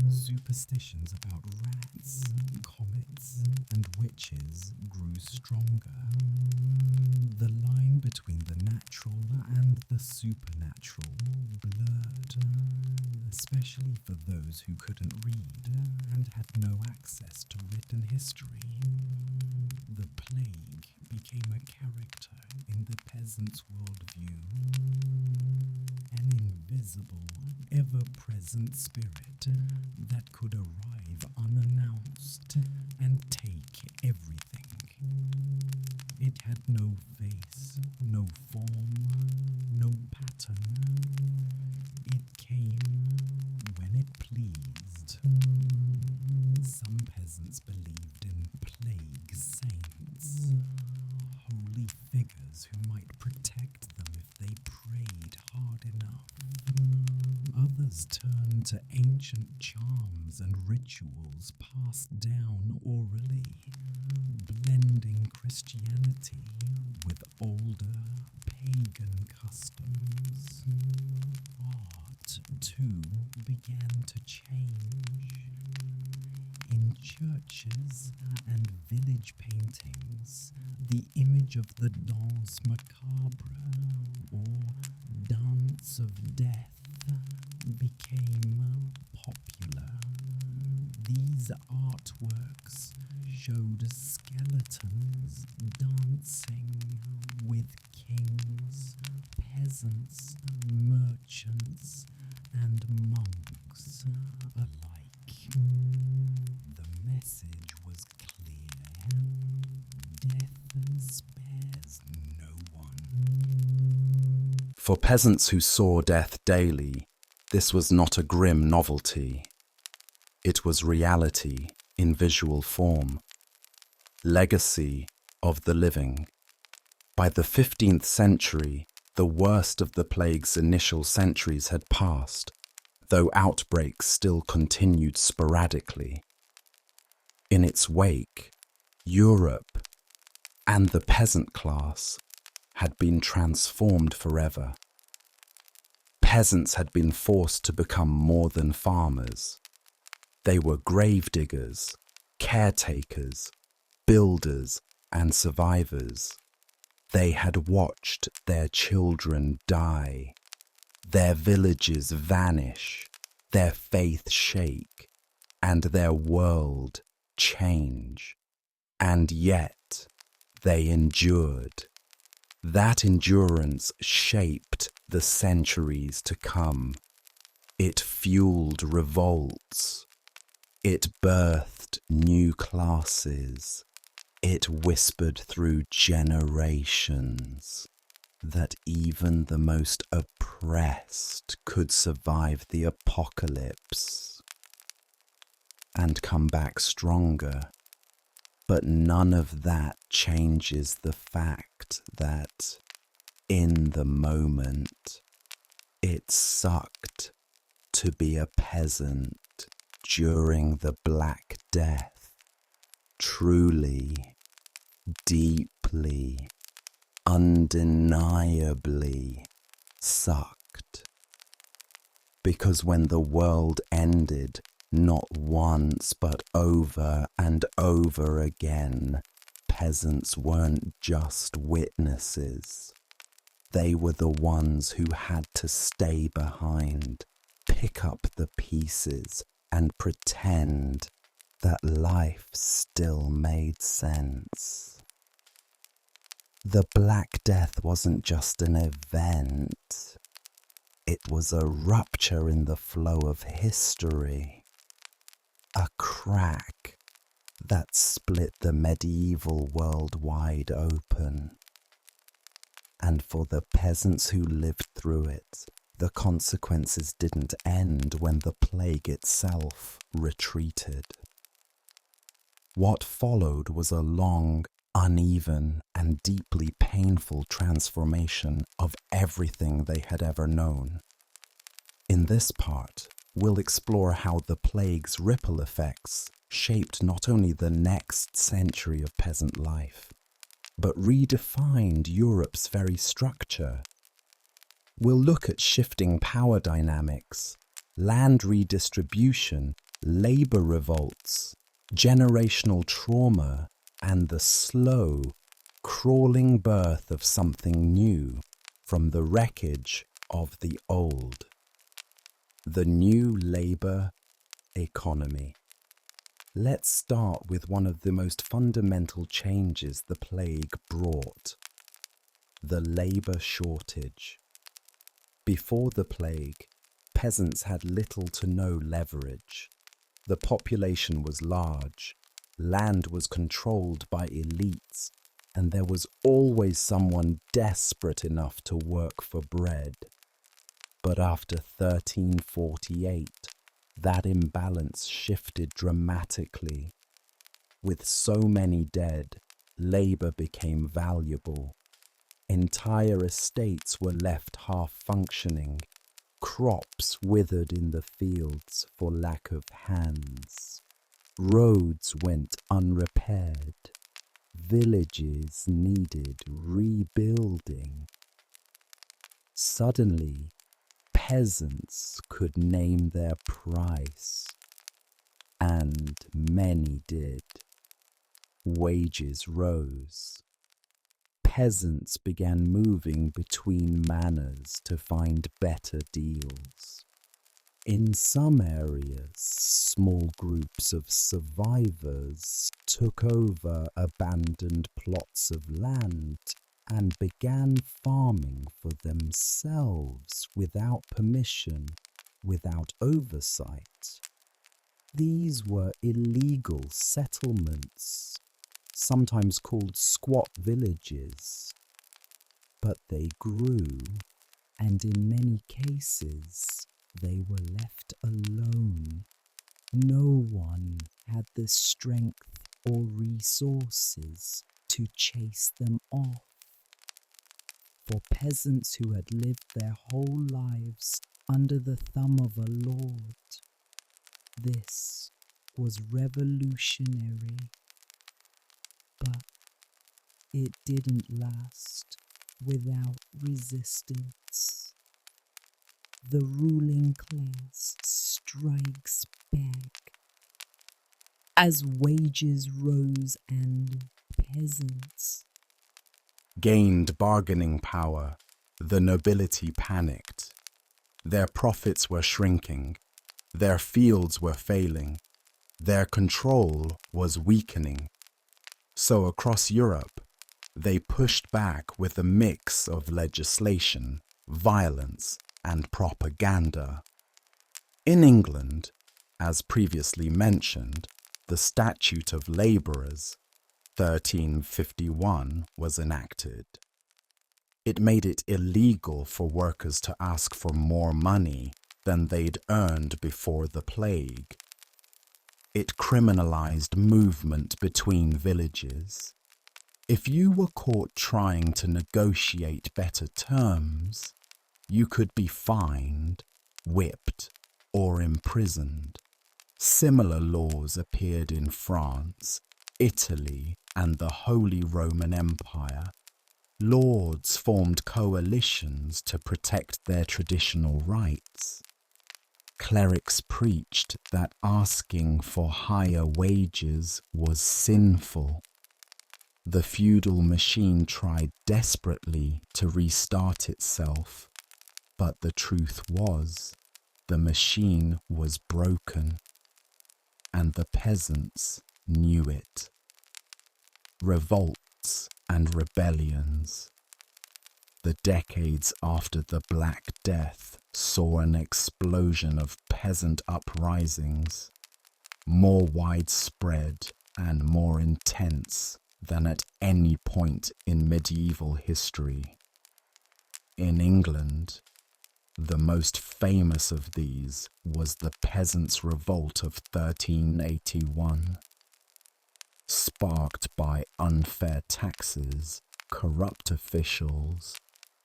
Superstitions about rats, comets, and witches grew stronger. The line between the natural and the supernatural blurred, especially for those who couldn't read and had no access to written history. The plague became a character in the peasant's worldview, an invisible, ever-present spirit that could arrive unannounced and take everything. It had no face, no form, no pattern, peasants believed in plague saints, holy figures who might protect them if they prayed hard enough. Others turned to ancient charms and rituals passed down orally, blending Christianity with older pagan customs. Art, too, began to change. In churches and village paintings, the image of the danse macabre, or dance of death, became popular. These artworks showed skeletons dancing with kings, peasants, merchants, and monks alike. The message was clear. Death spares no one. For peasants who saw death daily, this was not a grim novelty. It was reality in visual form, legacy of the living. By the 15th century, the worst of the plague's initial centuries had passed, though outbreaks still continued sporadically. In its wake, Europe and the peasant class had been transformed forever. Peasants had been forced to become more than farmers. They were grave diggers, caretakers, builders, and survivors. They had watched their children die, their villages vanish, their faith shake, and their world change. And yet, they endured. That endurance shaped the centuries to come. It fueled revolts. It birthed new classes. It whispered through generations that even the most oppressed could survive the apocalypse and come back stronger. But none of that changes the fact that, in the moment, it sucked to be a peasant during the Black Death. Truly, deeply, undeniably sucked. Because when the world ended, not once but over and over again, peasants weren't just witnesses. They were the ones who had to stay behind, pick up the pieces, and pretend that life still made sense. The Black Death wasn't just an event. It was a rupture in the flow of history. A crack that split the medieval world wide open. And for the peasants who lived through it, the consequences didn't end when the plague itself retreated. What followed was a long, uneven, and deeply painful transformation of everything they had ever known. In this part, we'll explore how the plague's ripple effects shaped not only the next century of peasant life, but redefined Europe's very structure. We'll look at shifting power dynamics, land redistribution, labor revolts, generational trauma, and the slow, crawling birth of something new from the wreckage of the old. The new labor economy. Let's start with one of the most fundamental changes the plague brought: the labor shortage. Before the plague, peasants had little to no leverage. The population was large, land was controlled by elites, and there was always someone desperate enough to work for bread. But after 1348, that imbalance shifted dramatically. With so many dead, labor became valuable. Entire estates were left half-functioning. Crops withered in the fields for lack of hands. Roads went unrepaired. Villages needed rebuilding. Suddenly, peasants could name their price, and many did. Wages rose. Peasants began moving between manors to find better deals. In some areas, small groups of survivors took over abandoned plots of land and began farming for themselves without permission, without oversight. These were illegal settlements, sometimes called squat villages, but they grew, and in many cases they were left alone. No one had the strength or resources to chase them off. For peasants who had lived their whole lives under the thumb of a lord, this was revolutionary. But it didn't last without resistance. The ruling class strikes back as wages rose and peasants gained bargaining power. The nobility panicked. Their profits were shrinking. Their fields were failing. Their control was weakening. So across Europe, they pushed back with a mix of legislation, violence, and propaganda. In England, as previously mentioned, the Statute of Labourers, 1351, was enacted. It made it illegal for workers to ask for more money than they'd earned before the plague. It criminalized movement between villages. If you were caught trying to negotiate better terms, you could be fined, whipped, or imprisoned. Similar laws appeared in France, Italy, and the Holy Roman Empire. Lords formed coalitions to protect their traditional rights. Clerics preached that asking for higher wages was sinful. The feudal machine tried desperately to restart itself, but the truth was, the machine was broken, and the peasants knew it. Revolts and rebellions. The decades after the Black Death saw an explosion of peasant uprisings, more widespread and more intense than at any point in medieval history. In England, the most famous of these was the Peasants' Revolt of 1381. Sparked by unfair taxes, corrupt officials,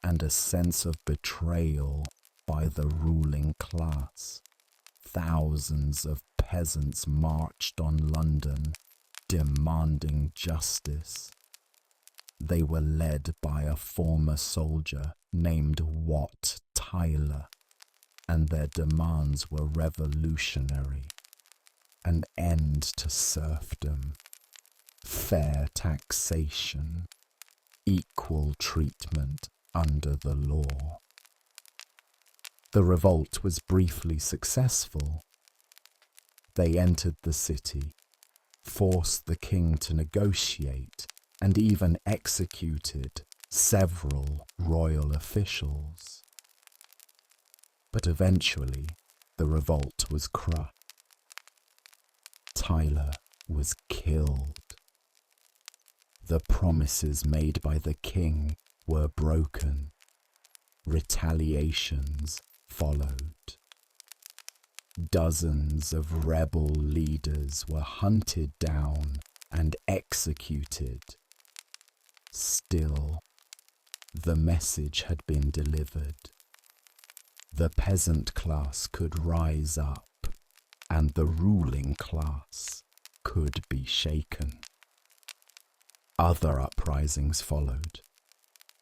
and a sense of betrayal by the ruling class, thousands of peasants marched on London, demanding justice. They were led by a former soldier named Wat Tyler, and their demands were revolutionary: an end to serfdom, fair taxation, equal treatment under the law. The revolt was briefly successful. They entered the city, forced the king to negotiate, and even executed several royal officials. But eventually, the revolt was crushed. Tyler was killed. The promises made by the king were broken. Retaliations followed. Dozens of rebel leaders were hunted down and executed. Still, the message had been delivered. The peasant class could rise up, and the ruling class could be shaken. Other uprisings followed.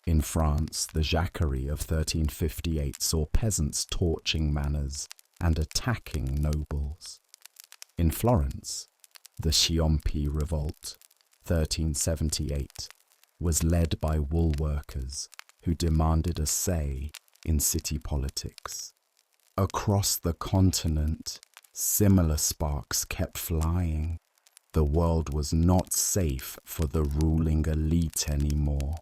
In France, the Jacquerie of 1358 saw peasants torching manors and attacking nobles. In Florence, the Ciompi Revolt, 1378, was led by wool workers who demanded a say in city politics. Across the continent, similar sparks kept flying. The world was not safe for the ruling elite anymore.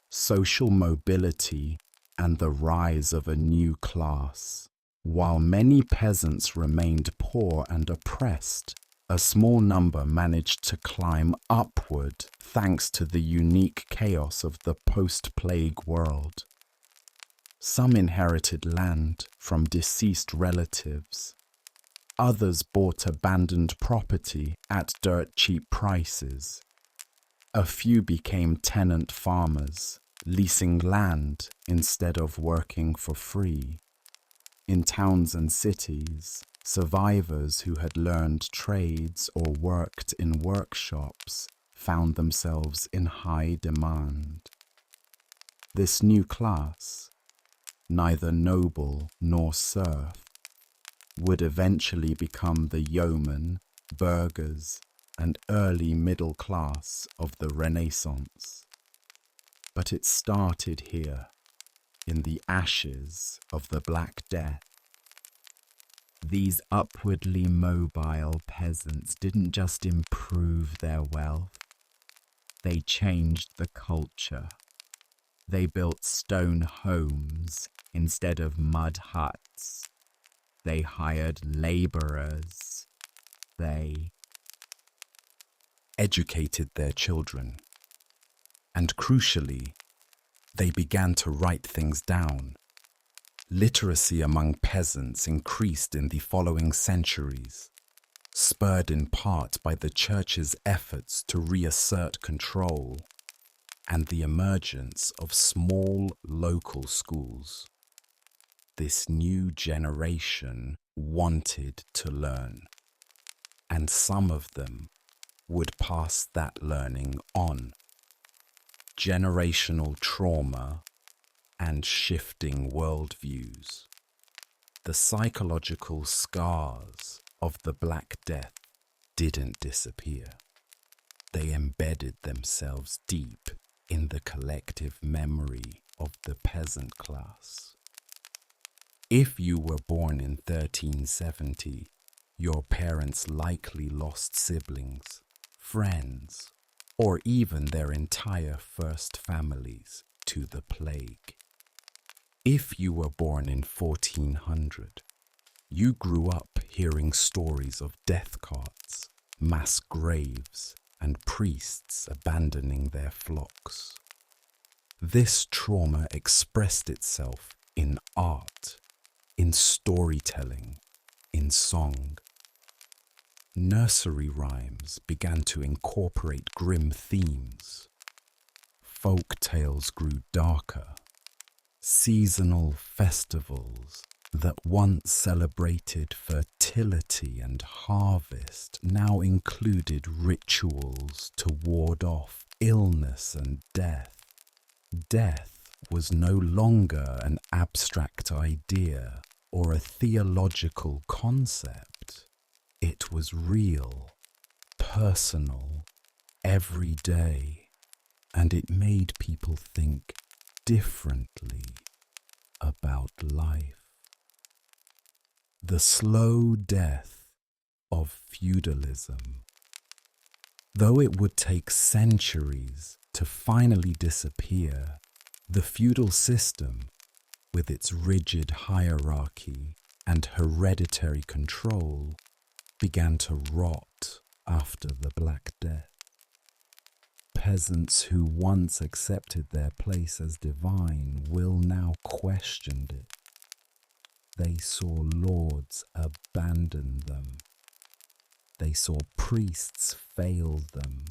Social mobility and the rise of a new class. While many peasants remained poor and oppressed, a small number managed to climb upward thanks to the unique chaos of the post-plague world. Some inherited land from deceased relatives. Others bought abandoned property at dirt-cheap prices. A few became tenant farmers, leasing land instead of working for free. In towns and cities, survivors who had learned trades or worked in workshops found themselves in high demand. This new class, neither noble nor serf, would eventually become the yeomen, burghers, and early middle class of the Renaissance. But it started here, in the ashes of the Black Death. These upwardly mobile peasants didn't just improve their wealth, they changed the culture. They built stone homes instead of mud huts. They hired laborers. They educated their children. And crucially, they began to write things down. Literacy among peasants increased in the following centuries, spurred in part by the church's efforts to reassert control and the emergence of small local schools. This new generation wanted to learn, and some of them would pass that learning on. Generational trauma and shifting worldviews. The psychological scars of the Black Death didn't disappear. They embedded themselves deep in the collective memory of the peasant class. If you were born in 1370, your parents likely lost siblings, friends, or even their entire first families to the plague. If you were born in 1400, you grew up hearing stories of death carts, mass graves, and priests abandoning their flocks. This trauma expressed itself in art, in storytelling, in song. Nursery rhymes began to incorporate grim themes. Folk tales grew darker. Seasonal festivals that once celebrated fertility and harvest now included rituals to ward off illness and death. Death was no longer an abstract idea or a theological concept. It was real, personal, everyday, and it made people think differently about life. The slow death of feudalism. Though it would take centuries to finally disappear, the feudal system, with its rigid hierarchy and hereditary control, began to rot after the Black Death. Peasants who once accepted their place as divine will now question it. They saw lords abandon them. They saw priests fail them.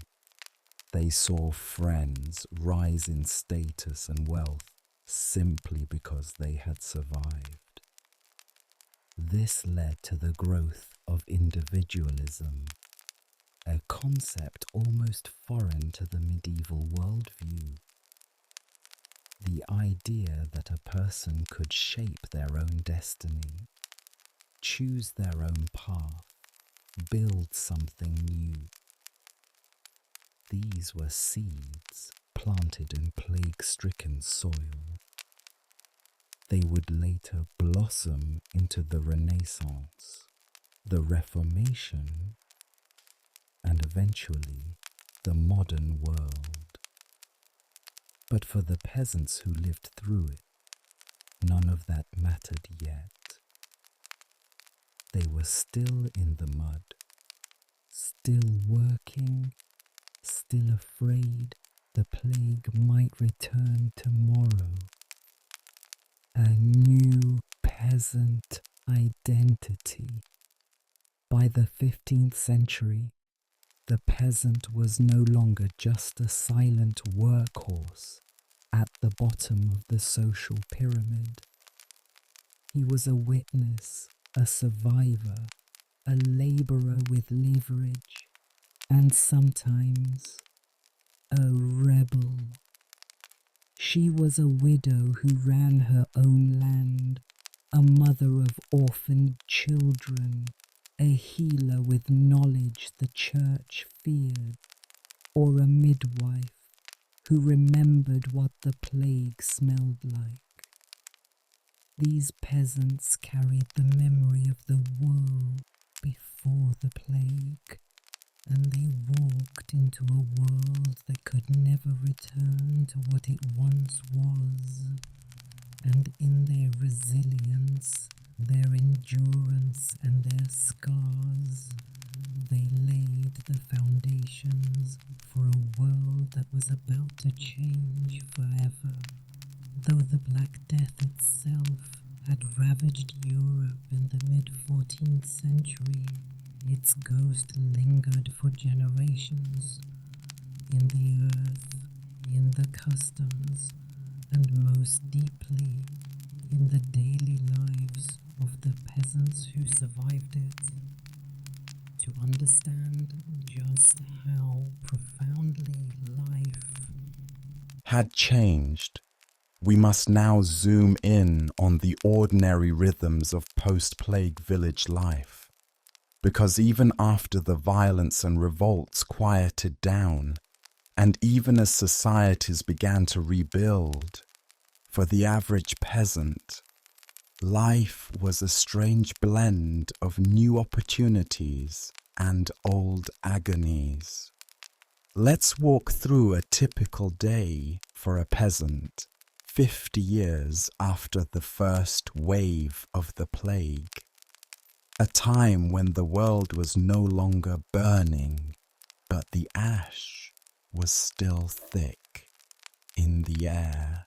they saw friends rise in status and wealth simply because they had survived. This led to the growth of individualism, a concept almost foreign to the medieval worldview. The idea that a person could shape their own destiny, choose their own path, build something new. These were seeds planted in plague-stricken soil. They would later blossom into the Renaissance, the Reformation, and eventually the modern world. But for the peasants who lived through it, none of that mattered yet. They were still in the mud, still working, still afraid the plague might return tomorrow. A new peasant identity. By the 15th century, the peasant was no longer just a silent workhorse at the bottom of the social pyramid. He was a witness, a survivor, a laborer with leverage, and sometimes a rebel. She was a widow who ran her own land, a mother of orphaned children, a healer with knowledge the church feared, or a midwife who remembered what the plague smelled like. These peasants carried the memory of the world before the plague, and they walked into a world that could never return to what it once was. And in their resilience, their endurance and their scars, they laid the foundations for a world that was about to change forever. Though the Black Death itself had ravaged Europe in the mid-14th century, its ghost lingered for generations in the earth, in the customs, and most deeply in the daily lives of the peasants who survived it. To understand just how profoundly life had changed, we must now zoom in on the ordinary rhythms of post-plague village life. Because even after the violence and revolts quieted down, and even as societies began to rebuild, for the average peasant, life was a strange blend of new opportunities and old agonies. Let's walk through a typical day for a peasant 50 years after the first wave of the plague. A time when the world was no longer burning, but the ash was still thick in the air.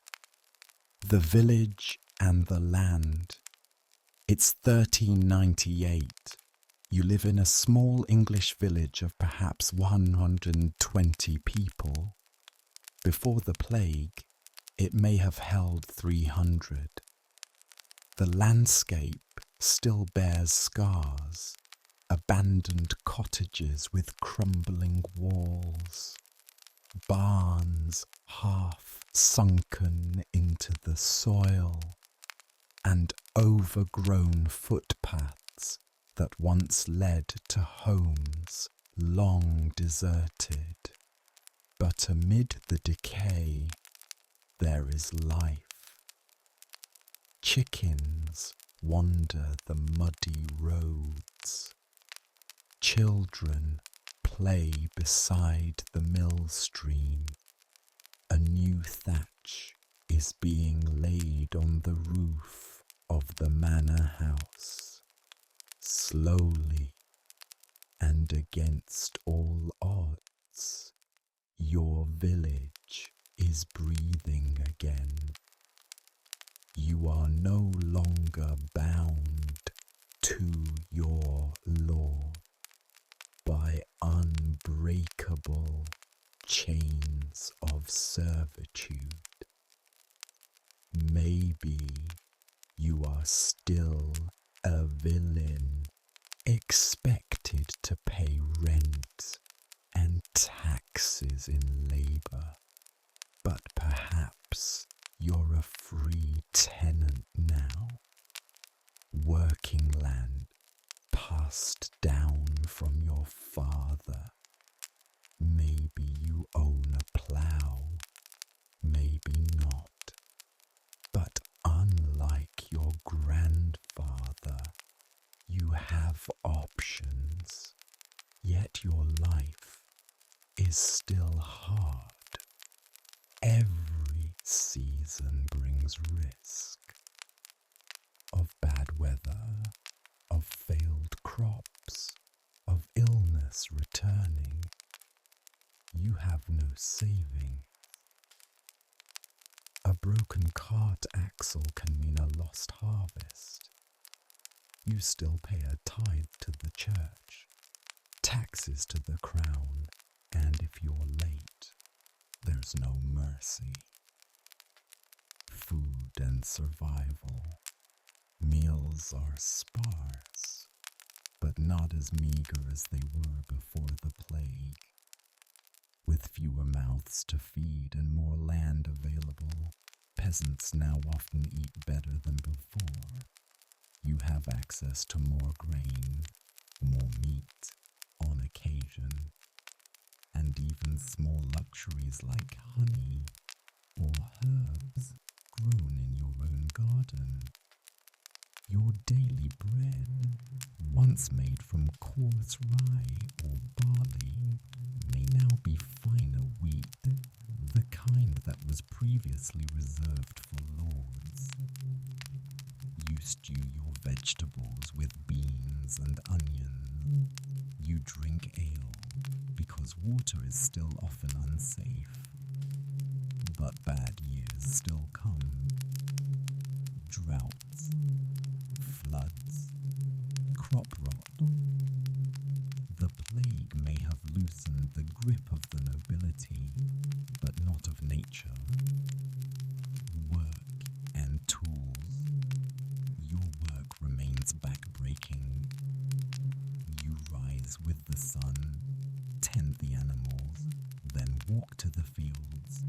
The village and the land. It's 1398. You live in a small English village of perhaps 120 people. Before the plague, it may have held 300. The landscape still bears scars, abandoned cottages with crumbling walls, barns half sunken into the soil, and overgrown footpaths that once led to homes long deserted. But amid the decay, there is life. Chickens wander the muddy roads. Children play beside the mill stream. A new thatch is being laid on the roof of the manor house. Slowly and against all odds, your village is breathing again. You are no longer bound to your law by unbreakable chains of servitude. Maybe you are still a villain, expected to pay rent and taxes in labor, but perhaps you're a free tenant now, working land passed down from your father. Maybe you own a plow, maybe not. But unlike your grandfather, you have options, yet your life is still hard. Every season brings risk of bad weather, of failed crops, of illness returning. You have no saving. A broken cart axle can mean a lost harvest. You still pay a tithe to the church, taxes to the crown, and if you're late, there's no mercy. Food and survival. Meals are sparse, but not as meager as they were before the plague. With fewer mouths to feed and more land available, peasants now often eat better than before. You have access to more grain, more meat on occasion, and even small luxuries like honey or herbs grown in your own garden. Your daily bread, once made from coarse rye or barley, may now be finer wheat, the kind that was previously reserved for lords. You stew your vegetables with beans and onions. You drink ale because water is still often unsafe. But bad years still come. Droughts, floods, crop rot. The plague may have loosened the grip of the nobility, but not of nature. Work and tools. Your work remains backbreaking. You rise with the sun, tend the animals, then walk to the fields.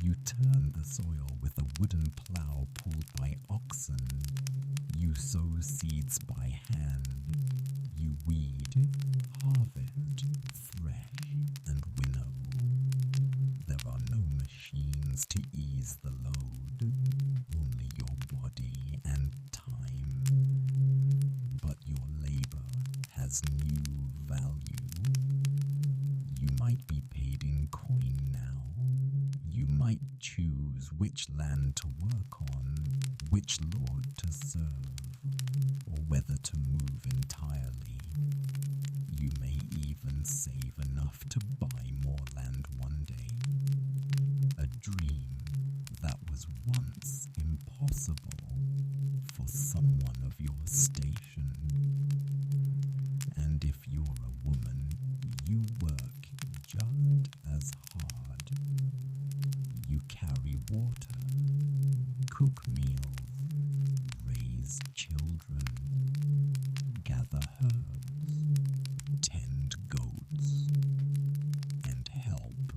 You turn the soil with a wooden plow pulled by oxen. You sow seeds by hand. You weed, harvest, thresh, and winnow. There are no machines to ease the load, only your body and time. But your labor has new value. You might be paid in coin now. You might choose which land to work on, which lord to serve, or whether to move entirely. You may even save enough to buy more land one day. A dream that was once impossible for someone of your station. And if you're a woman, you work just as hard. You carry water, cook meals, raise children, gather herbs, tend goats, and help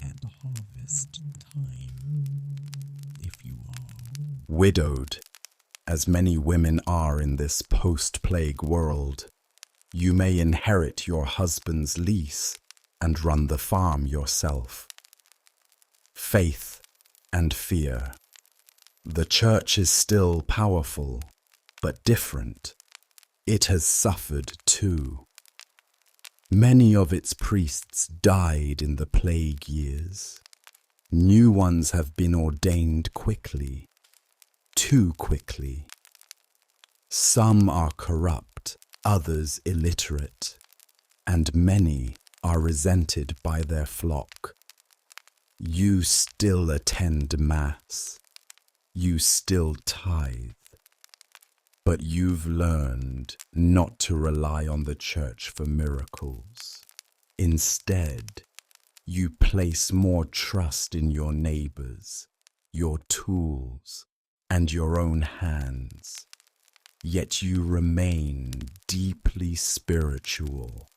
at harvest time, if you are widowed, as many women are in this post-plague world. You may inherit your husband's lease and run the farm yourself. Faith and fear. The church is still powerful, but different. It has suffered too. Many of its priests died in the plague years. New ones have been ordained quickly, too quickly. Some are corrupt, others illiterate, and many are resented by their flock. You still attend Mass. You still tithe. But you've learned not to rely on the church for miracles. Instead, You place more trust in your neighbors, your tools, and your own hands. Yet you remain deeply spiritual.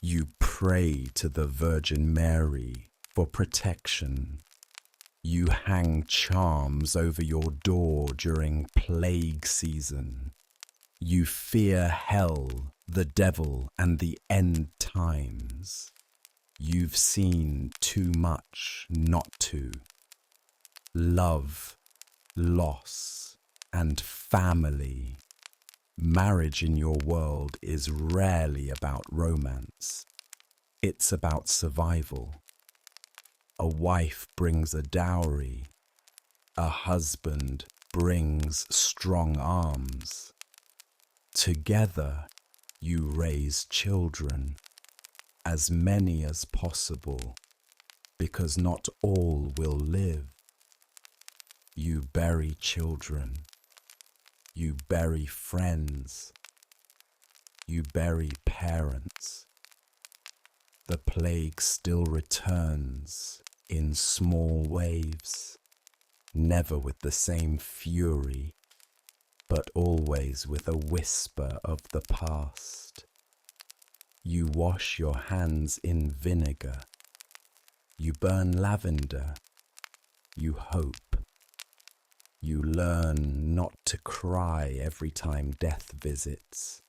You pray to the Virgin Mary for protection. You hang charms over your door during plague season. You fear hell, the devil, and the end times. You've seen too much not to. Love, loss, and family. Marriage in your world is rarely about romance. It's about survival. A wife brings a dowry. A husband brings strong arms. Together, you raise children, as many as possible, because not all will live. You bury children. You bury friends. You bury parents. The plague still returns in small waves, never with the same fury, but always with a whisper of the past. You wash your hands in vinegar. You burn lavender. You hope. You learn not to cry every time death visits.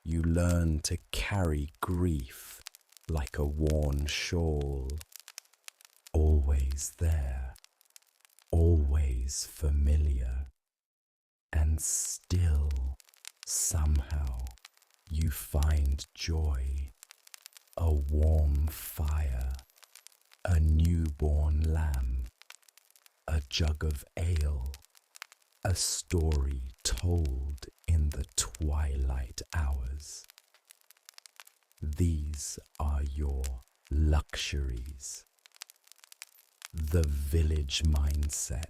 You learn to carry grief like a worn shawl. Always there, always familiar. And still, somehow, you find joy, a warm fire, a newborn lamb, a jug of ale, a story told in the twilight hours. These are your luxuries. The village mindset.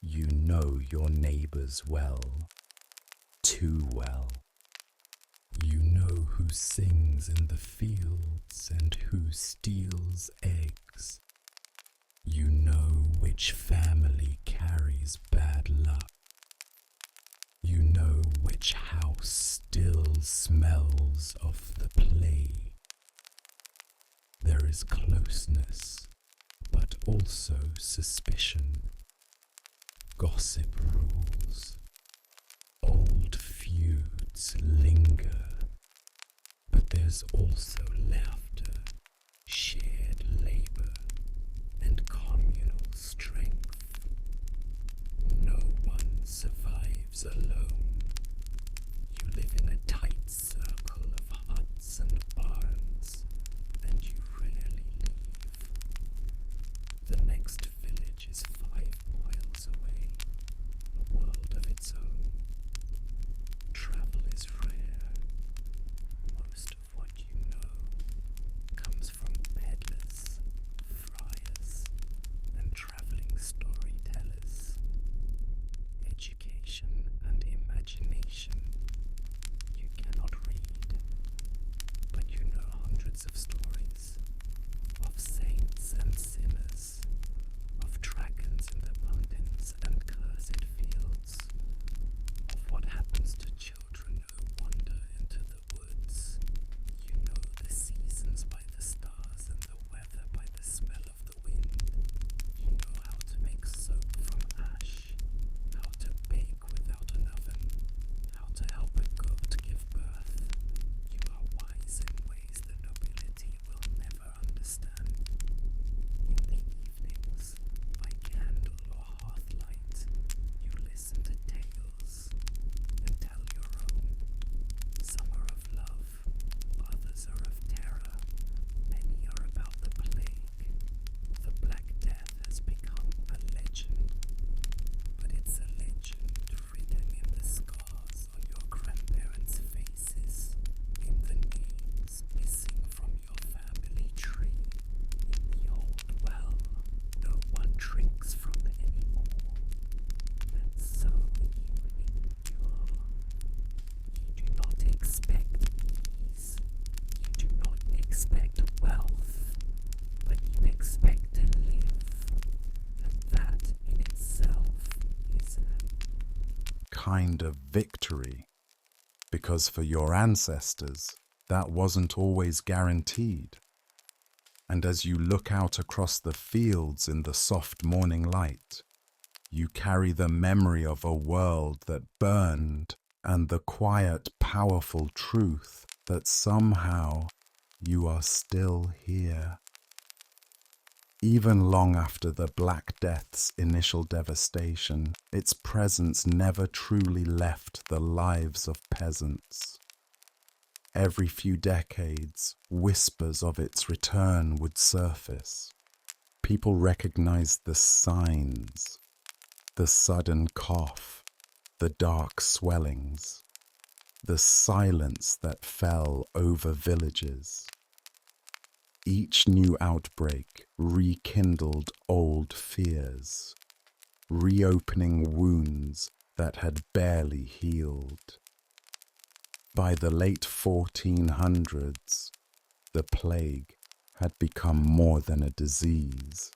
You know your neighbors well, too well. You know who sings in the fields and who steals eggs. You know which family carries bad luck. You know which house still smells of the plague. There is closeness, but also suspicion. Gossip rules. Old feuds linger. But there's also laughter, shared labor, and communal strength. No one survives alone. You live in a tight circle of huts and barns, and you rarely leave. The next village is 5 miles away, a world of its own. Travel is rare. Most of what you know comes from peddlers, friars, and traveling storytellers. Education and imagination you cannot read, but you know hundreds of stories, of saints and sinners, of dragons in the mountains and cursed fields, of what happens to children who wander into the woods. You know the seasons by the stars and the weather by the smell of the wind. You know how to make soap from ash, how to bake without an oven, how to help a goat give birth. You are wise in ways the nobility expect wealth, but you expect to live. And that in itself is a kind of victory, because for your ancestors, that wasn't always guaranteed. And as you look out across the fields in the soft morning light, you carry the memory of a world that burned and the quiet, powerful truth that somehow you are still here. Even long after the Black Death's initial devastation, its presence never truly left the lives of peasants. Every few decades, whispers of its return would surface. People recognized the signs, the sudden cough, the dark swellings, the silence that fell over villages. Each new outbreak rekindled old fears, reopening wounds that had barely healed. By the late 1400s, the plague had become more than a disease.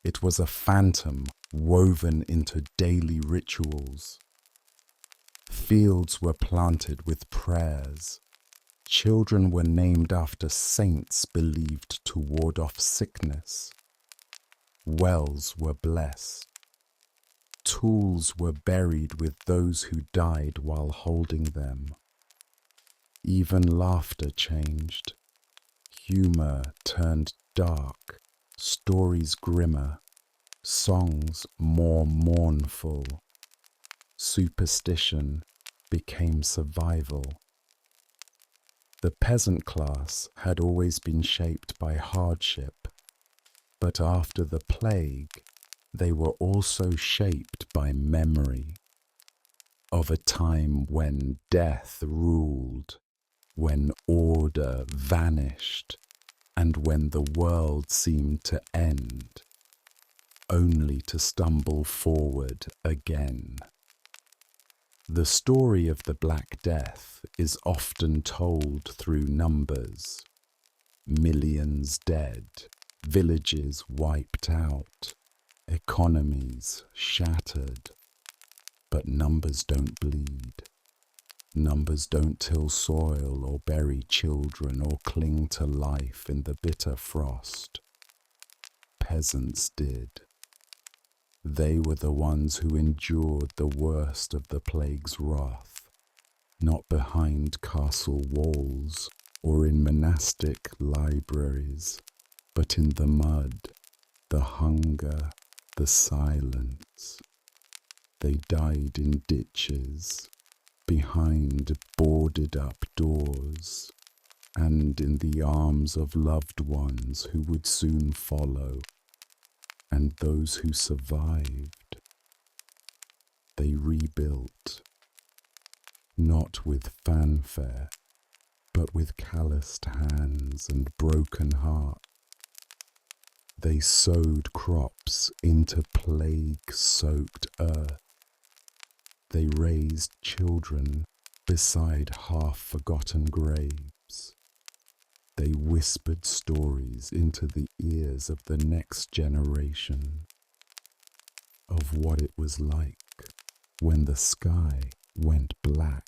It was a phantom woven into daily rituals. Fields were planted with prayers. Children were named after saints believed to ward off sickness. Wells were blessed. Tools were buried with those who died while holding them. Even laughter changed. Humor turned dark, stories grimmer, songs more mournful. Superstition became survival. The peasant class had always been shaped by hardship, but after the plague, they were also shaped by memory of a time when death ruled, when order vanished, and when the world seemed to end, only to stumble forward again. The story of the Black Death is often told through numbers. Millions dead, villages wiped out, economies shattered. But numbers don't bleed. Numbers don't till soil or bury children or cling to life in the bitter frost. Peasants did. They were the ones who endured the worst of the plague's wrath, not behind castle walls or in monastic libraries, but in the mud, the hunger, the silence. They died in ditches, behind boarded up doors, and in the arms of loved ones who would soon follow. And those who survived, they rebuilt, not with fanfare, but with calloused hands and broken heart. They sowed crops into plague-soaked earth. They raised children beside half-forgotten graves. They whispered stories into the ears of the next generation of what it was like when the sky went black.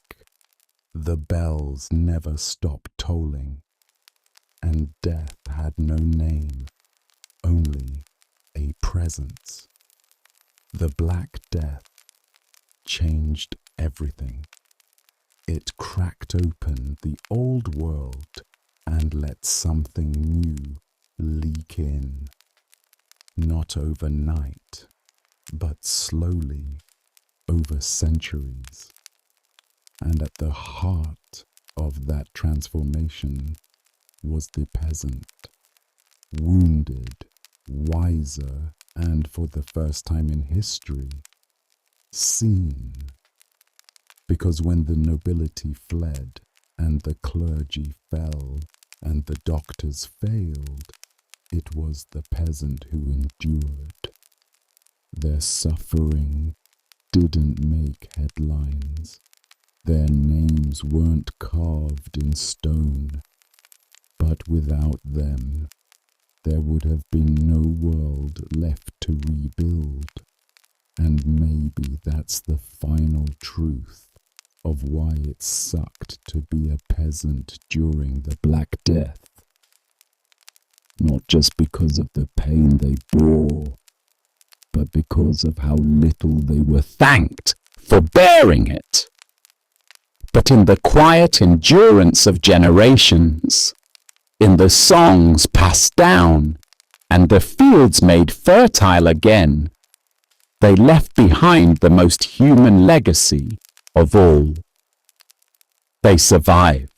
The bells never stopped tolling, and death had no name, only a presence. The Black Death changed everything. It cracked open the old world and let something new leak in, not overnight, but slowly over centuries. And at the heart of that transformation was the peasant, wounded, wiser, and for the first time in history, seen. Because when the nobility fled and the clergy fell and the doctors failed, it was the peasant who endured. Their suffering didn't make headlines. Their names weren't carved in stone, But without them, there would have been no world left to rebuild. And maybe that's the final truth of why it sucked to be a peasant during the Black Death. Not just because of the pain they bore, but because of how little they were thanked for bearing it. But in the quiet endurance of generations, in the songs passed down, and the fields made fertile again, they left behind the most human legacy of all. They survived.